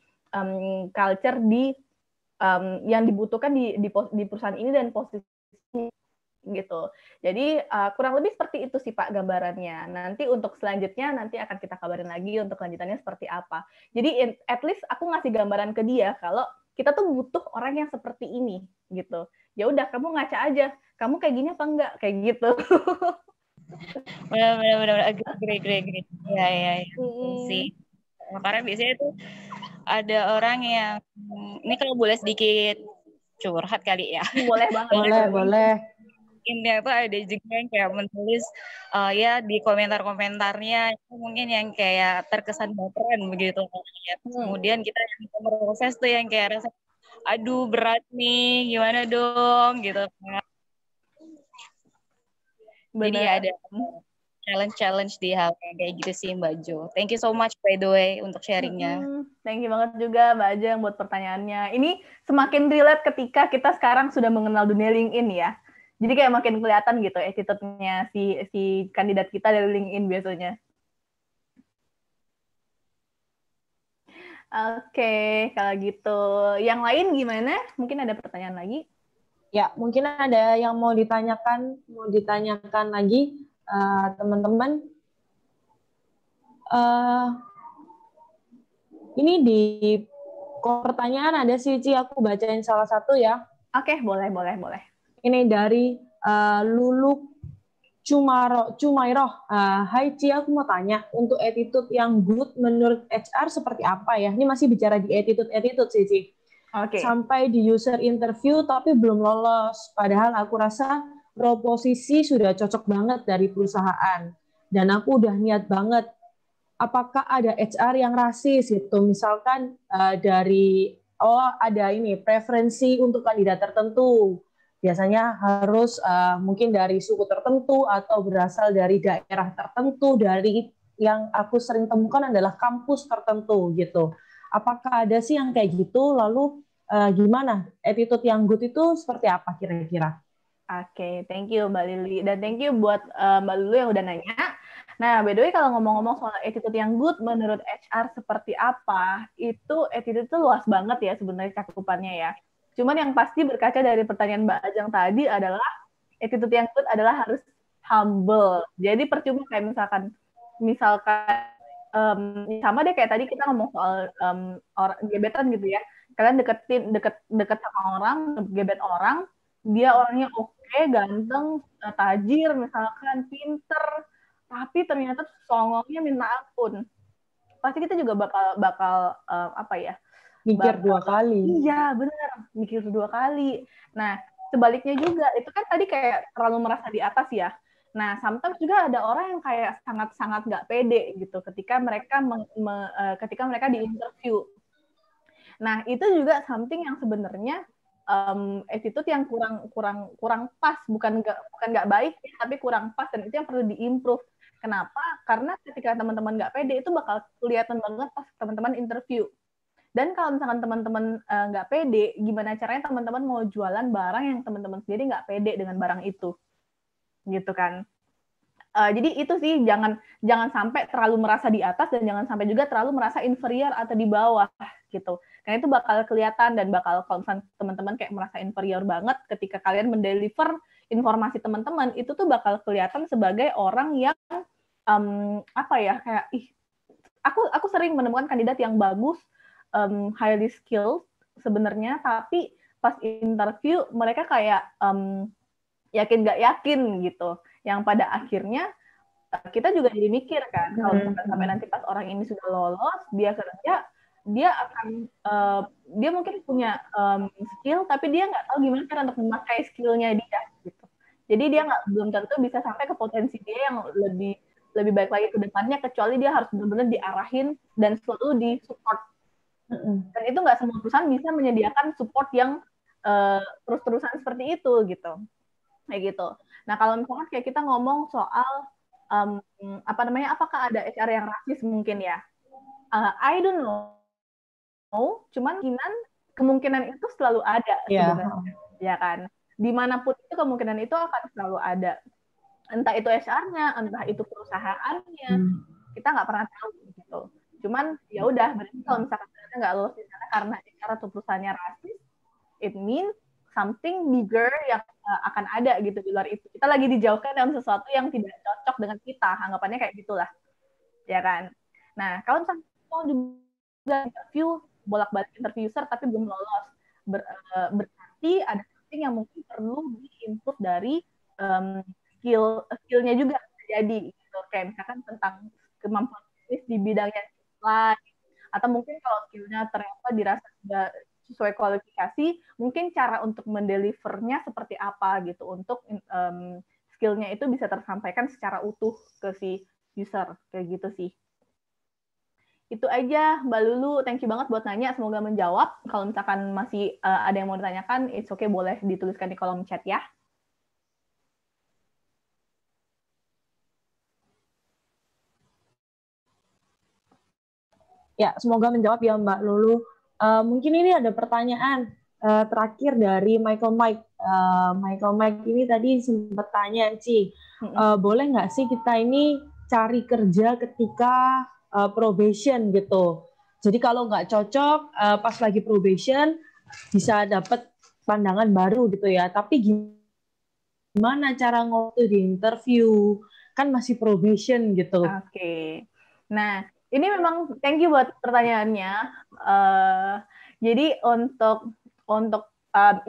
culture yang dibutuhkan di perusahaan ini dan posisi gitu. Jadi kurang lebih seperti itu sih Pak gambarannya. Nanti untuk selanjutnya nanti akan kita kabarin lagi untuk lanjutannya seperti apa. Jadi at least aku ngasih gambaran ke dia kalau kita tuh butuh orang yang seperti ini gitu. Ya udah kamu ngaca aja. Kamu kayak gini apa enggak? Kayak gitu. Benar. Agree. Ya. Sih. Karena biasanya itu ada orang yang ini kalau boleh sedikit curhat kali ya. Boleh banget. Boleh. Ini tuh ada juga yang kayak menulis ya di komentar-komentarnya itu mungkin yang kayak terkesan baperan begitu. Kemudian kita yang proses tuh yang kayak rasa aduh berat nih, gimana dong gitu. Jadi ada challenge di hal kayak gitu sih Mbak Jo. Thank you so much by the way untuk sharingnya. Thank you banget juga Mbak Ajeng buat pertanyaannya. Ini semakin relate ketika kita sekarang sudah mengenal dunia LinkedIn ya. Jadi kayak makin kelihatan gitu attitude-nya si kandidat kita dari LinkedIn biasanya. Oke, kalau gitu. Yang lain gimana? Mungkin ada pertanyaan lagi? Ya, mungkin ada yang mau ditanyakan lagi teman-teman. Ini di pertanyaan ada sih, Ci, aku bacain salah satu ya. Oke, boleh. Ini dari Lulu Cumairoh. Hai Ci, aku mau tanya, untuk attitude yang good menurut HR seperti apa ya? Ini masih bicara di attitude sih, Ci. Okay. Sampai di user interview tapi belum lolos. Padahal aku rasa posisi sudah cocok banget dari perusahaan. Dan aku udah niat banget. Apakah ada HR yang rasis gitu? Misalkan ada ini preferensi untuk kandidat tertentu. Biasanya harus mungkin dari suku tertentu atau berasal dari daerah tertentu, dari yang aku sering temukan adalah kampus tertentu gitu. Apakah ada sih yang kayak gitu? Lalu gimana? Attitude yang good itu seperti apa kira-kira? Oke, thank you Mbak Lili. Dan thank you buat Mbak Lulu yang udah nanya. Nah, by the way kalau ngomong-ngomong soal attitude yang good menurut HR seperti apa, itu attitude itu luas banget ya sebenarnya cakupannya ya. Cuman yang pasti berkaca dari pertanyaan Mbak Ajeng tadi adalah attitude yang good adalah harus humble. Jadi percuma kayak misalkan sama deh kayak tadi kita ngomong soal orang gebetan gitu ya. Kalian deket sama orang, gebet orang, dia orangnya oke, ganteng, tajir misalkan, pinter, tapi ternyata songongnya minta ampun. Pasti kita juga bakal apa ya? Mikir dua kali. Iya, benar. Mikir 2 kali. Nah, sebaliknya juga, itu kan tadi kayak terlalu merasa di atas ya. Nah, sometimes juga ada orang yang kayak sangat-sangat nggak pede gitu ketika mereka ketika mereka di interview. Nah, itu juga something yang sebenarnya attitude yang kurang pas, bukan nggak baik, tapi kurang pas, dan itu yang perlu diimprove. Kenapa? Karena ketika teman-teman nggak pede, itu bakal kelihatan banget pas teman-teman interview. Dan kalau misalkan teman-teman nggak pede, gimana caranya teman-teman mau jualan barang yang teman-teman sendiri nggak pede dengan barang itu, gitu kan? Jadi itu sih, jangan sampai terlalu merasa di atas dan jangan sampai juga terlalu merasa inferior atau di bawah gitu. Karena itu bakal kelihatan dan bakal kalau teman-teman kayak merasa inferior banget ketika kalian mendeliver informasi teman-teman, itu tuh bakal kelihatan sebagai orang yang apa ya, kayak aku sering menemukan kandidat yang bagus, highly skilled sebenarnya, tapi pas interview mereka kayak yakin nggak yakin gitu, yang pada akhirnya kita juga jadi mikir kan, kalau misalkan sampai nanti pas orang ini sudah lolos, dia kerja, dia mungkin punya skill, tapi dia nggak tahu gimana cara untuk memakai skillnya dia gitu. Jadi dia belum tentu bisa sampai ke potensi dia yang lebih baik lagi ke depannya, kecuali dia harus benar-benar diarahin dan selalu di support. Dan itu nggak semua perusahaan bisa menyediakan support yang terus-terusan seperti itu gitu. Kayak gitu. Nah, kalau misalkan kayak kita ngomong soal apakah ada HR yang rasis mungkin ya? I don't know. Cuman kemungkinan itu selalu ada sebenarnya, ya kan? Dimanapun itu kemungkinan itu akan selalu ada. Entah itu HR-nya, entah itu perusahaannya, kita nggak pernah tahu gitu. Cuman ya udah, berarti kalau misalkan kita nggak lulus di sana karena HR atau perusahaannya rasis, it means something bigger yang akan ada gitu di luar itu. Kita lagi dijauhkan dalam sesuatu yang tidak cocok dengan kita, anggapannya kayak gitulah, ya kan? Nah, kalau misalnya mau juga interview, bolak-balik interview user tapi belum lolos, berarti ada something yang mungkin perlu di-improve dari skillnya juga jadi gitu. Kayak misalkan tentang kemampuan di bidangnya lain, atau mungkin kalau skillnya ternyata dirasa sudah sesuai kualifikasi, mungkin cara untuk mendelivernya seperti apa gitu, untuk skillnya itu bisa tersampaikan secara utuh ke si user, kayak gitu sih. Itu aja Mbak Lulu, thank you banget buat nanya, semoga menjawab. Kalau misalkan masih ada yang mau ditanyakan, it's okay, boleh dituliskan di kolom chat ya. Ya, semoga menjawab ya Mbak Lulu. Mungkin ini ada pertanyaan terakhir dari Michael Mike. Michael Mike ini tadi sempat tanya, Ci, boleh nggak sih kita ini cari kerja ketika probation gitu? Jadi kalau nggak cocok, pas lagi probation bisa dapat pandangan baru gitu ya. Tapi gimana cara ngobrol di interview? Kan masih probation gitu. Oke. Nah, ini memang thank you buat pertanyaannya. Jadi untuk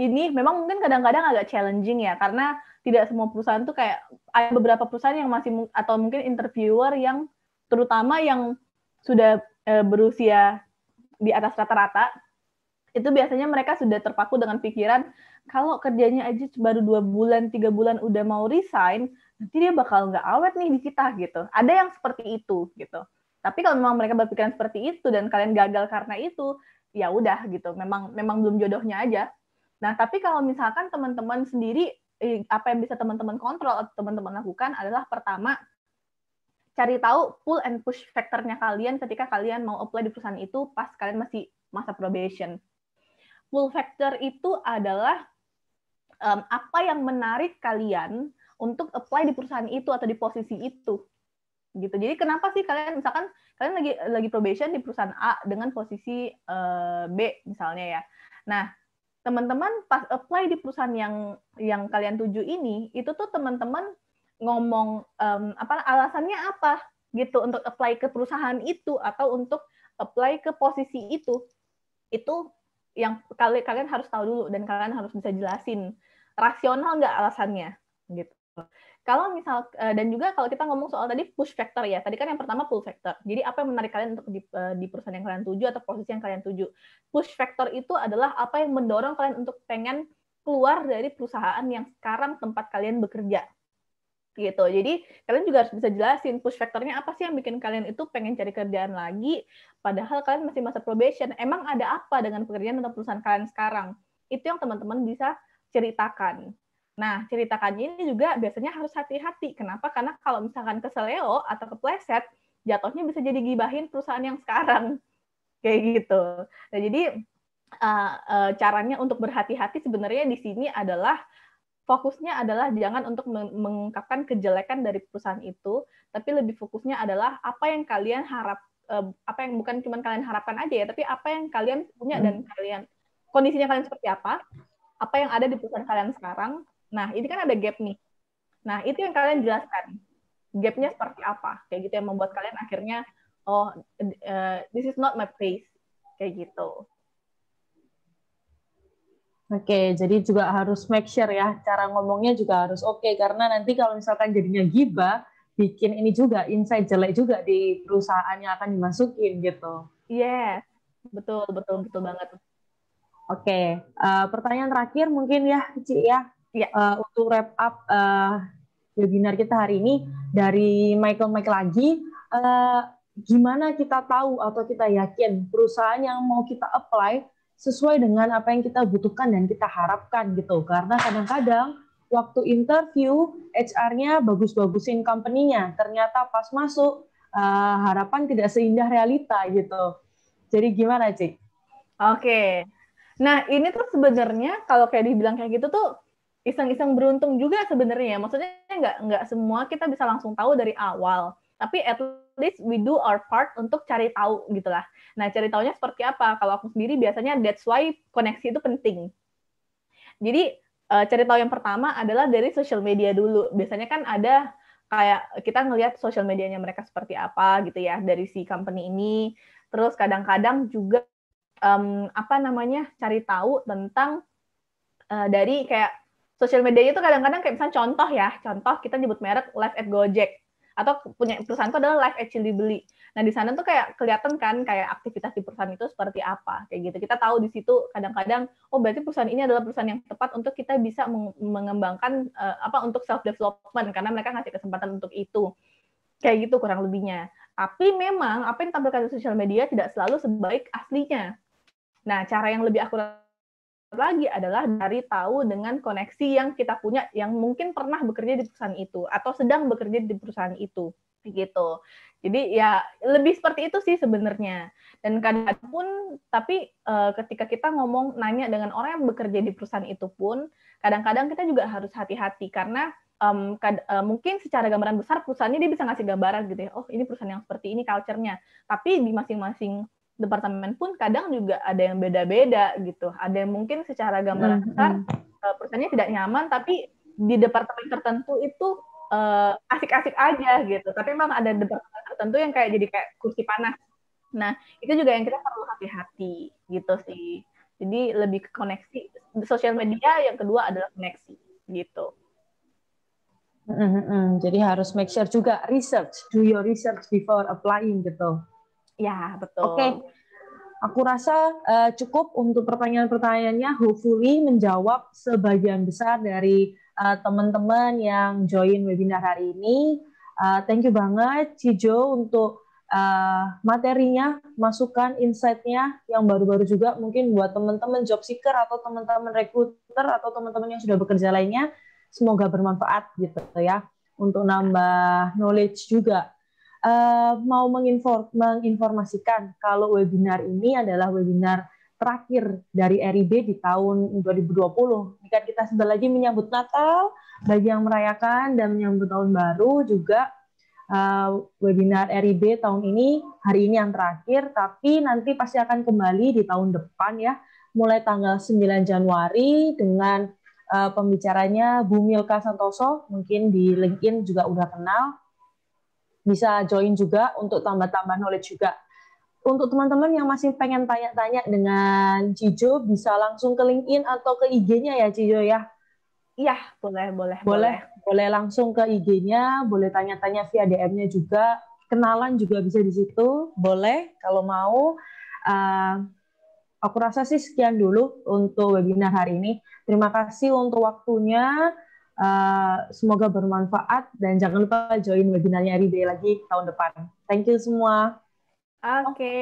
ini memang mungkin kadang-kadang agak challenging ya, karena tidak semua perusahaan tuh kayak, ada beberapa perusahaan yang masih, atau mungkin interviewer yang terutama yang sudah berusia di atas rata-rata, itu biasanya mereka sudah terpaku dengan pikiran kalau kerjanya aja baru 2 bulan, 3 bulan udah mau resign, nanti dia bakal nggak awet nih di kita gitu. Ada yang seperti itu gitu. Tapi kalau memang mereka berpikiran seperti itu dan kalian gagal karena itu, ya udah gitu. Memang belum jodohnya aja. Nah, tapi kalau misalkan teman-teman sendiri, apa yang bisa teman-teman kontrol atau teman-teman lakukan adalah pertama, cari tahu pull and push factor-nya kalian ketika kalian mau apply di perusahaan itu pas kalian masih masa probation. pull factor itu adalah apa yang menarik kalian untuk apply di perusahaan itu atau di posisi itu, gitu. Jadi kenapa sih kalian, misalkan kalian lagi probation di perusahaan A dengan posisi B misalnya ya. Nah, teman-teman pas apply di perusahaan yang kalian tuju ini, itu tuh teman-teman ngomong alasannya apa gitu untuk apply ke perusahaan itu atau untuk apply ke posisi itu yang kalian harus tahu dulu dan kalian harus bisa jelasin rasional nggak alasannya gitu. Kalau misal dan juga kalau kita ngomong soal tadi push factor ya, tadi kan yang pertama pull factor. Jadi apa yang menarik kalian untuk di perusahaan yang kalian tuju atau posisi yang kalian tuju. Push factor itu adalah apa yang mendorong kalian untuk pengen keluar dari perusahaan yang sekarang tempat kalian bekerja. Gitu. Jadi kalian juga harus bisa jelasin push factornya apa sih yang bikin kalian itu pengen cari kerjaan lagi, padahal kalian masih masa probation. Emang ada apa dengan pekerjaan atau perusahaan kalian sekarang? Itu yang teman-teman bisa ceritakan. Nah, ceritakannya ini juga biasanya harus hati-hati. Kenapa? Karena kalau misalkan keseleo atau kepleset, jatuhnya bisa jadi gibahin perusahaan yang sekarang. Kayak gitu. Nah, jadi caranya untuk berhati-hati sebenarnya di sini adalah fokusnya adalah jangan untuk mengungkapkan kejelekan dari perusahaan itu, tapi lebih fokusnya adalah apa yang kalian apa yang bukan cuma kalian harapkan aja ya, tapi apa yang kalian punya dan kondisinya kalian seperti apa yang ada di perusahaan kalian sekarang. Nah, ini kan ada gap nih. Nah, itu yang kalian jelaskan. Gapnya seperti apa? Kayak gitu yang membuat kalian akhirnya, this is not my place. Kayak gitu. Oke, jadi juga harus make sure ya, cara ngomongnya juga harus oke, karena nanti kalau misalkan jadinya gibah, bikin ini juga, insight jelek juga di perusahaan yang akan dimasukin gitu. Yes, betul banget. Oke, pertanyaan terakhir mungkin ya, Ci ya, untuk wrap up webinar kita hari ini, dari Michael lagi, gimana kita tahu atau kita yakin perusahaan yang mau kita apply sesuai dengan apa yang kita butuhkan dan kita harapkan gitu. Karena kadang-kadang waktu interview HR-nya bagus-bagusin company-nya, ternyata pas masuk harapan tidak seindah realita gitu. Jadi gimana, Ci? Oke. Nah, ini tuh sebenarnya kalau kayak dibilang kayak gitu tuh iseng-iseng beruntung juga sebenarnya. Maksudnya nggak semua kita bisa langsung tahu dari awal. Tapi at least we do our part untuk cari tahu gitulah. Nah, cari tahunya seperti apa? Kalau aku sendiri biasanya that's why koneksi itu penting. Jadi cari tahu yang pertama adalah dari social media dulu. Biasanya kan ada kayak kita ngelihat social medianya mereka seperti apa gitu ya dari si company ini. Terus kadang-kadang juga cari tahu tentang dari kayak social media itu kadang-kadang kayak misalnya contoh kita nyebut merek Live at Gojek. Atau punya perusahaan itu adalah Live at Cilibeli. Nah, di sana tuh kayak kelihatan kan kayak aktivitas di perusahaan itu seperti apa, kayak gitu. Kita tahu di situ kadang-kadang, oh berarti perusahaan ini adalah perusahaan yang tepat untuk kita bisa mengembangkan untuk self development karena mereka ngasih kesempatan untuk itu. Kayak gitu kurang lebihnya. Tapi memang apa yang ditampilkan di sosial media tidak selalu sebaik aslinya. Nah, cara yang lebih akurat lagi adalah dari tahu dengan koneksi yang kita punya yang mungkin pernah bekerja di perusahaan itu atau sedang bekerja di perusahaan itu gitu. Jadi ya lebih seperti itu sih sebenarnya. Dan kadang-kadang pun tapi ketika kita nanya dengan orang yang bekerja di perusahaan itu pun kadang-kadang kita juga harus hati-hati karena mungkin secara gambaran besar perusahaannya dia bisa ngasih gambaran gitu ya. Oh, ini perusahaan yang seperti ini culture-nya. Tapi di masing-masing departemen pun kadang juga ada yang beda-beda gitu. Ada yang mungkin secara gambaran besar perusahaannya tidak nyaman, tapi di departemen tertentu itu asik-asik aja gitu. Tapi memang ada departemen tertentu yang jadi kayak kursi panas. Nah, itu juga yang kita perlu hati-hati gitu sih. Jadi lebih ke koneksi. Sosial media yang kedua adalah koneksi gitu. Jadi harus make sure juga research, do your research before applying gitu. Ya, betul. Oke. Aku rasa cukup untuk pertanyaan-pertanyaannya, hopefully menjawab sebagian besar dari teman-teman yang join webinar hari ini. Thank you banget Cijo untuk materinya, masukan, insight-nya yang baru-baru juga mungkin buat teman-teman job seeker atau teman-teman recruiter atau teman-teman yang sudah bekerja lainnya, semoga bermanfaat gitu ya, untuk nambah knowledge juga. Mau menginformasikan kalau webinar ini adalah webinar terakhir dari RIB di tahun 2020. Jika kita sebentar lagi menyambut Natal, bagi yang merayakan dan menyambut tahun baru juga, webinar RIB tahun ini, hari ini yang terakhir, tapi nanti pasti akan kembali di tahun depan ya, mulai tanggal 9 Januari dengan pembicaranya Bu Milka Santoso, mungkin di LinkedIn juga udah kenal, bisa join juga untuk tambah-tambah knowledge juga. Untuk teman-teman yang masih pengen tanya-tanya dengan Cijo, bisa langsung ke LinkedIn atau ke IG-nya ya, Cijo ya? Iya, boleh Langsung ke IG-nya, boleh tanya-tanya via DM-nya juga, kenalan juga bisa di situ, boleh kalau mau. Aku rasa sih sekian dulu untuk webinar hari ini. Terima kasih untuk waktunya, semoga bermanfaat, dan jangan lupa join webinarnya RIB lagi tahun depan. Thank you semua. Oke.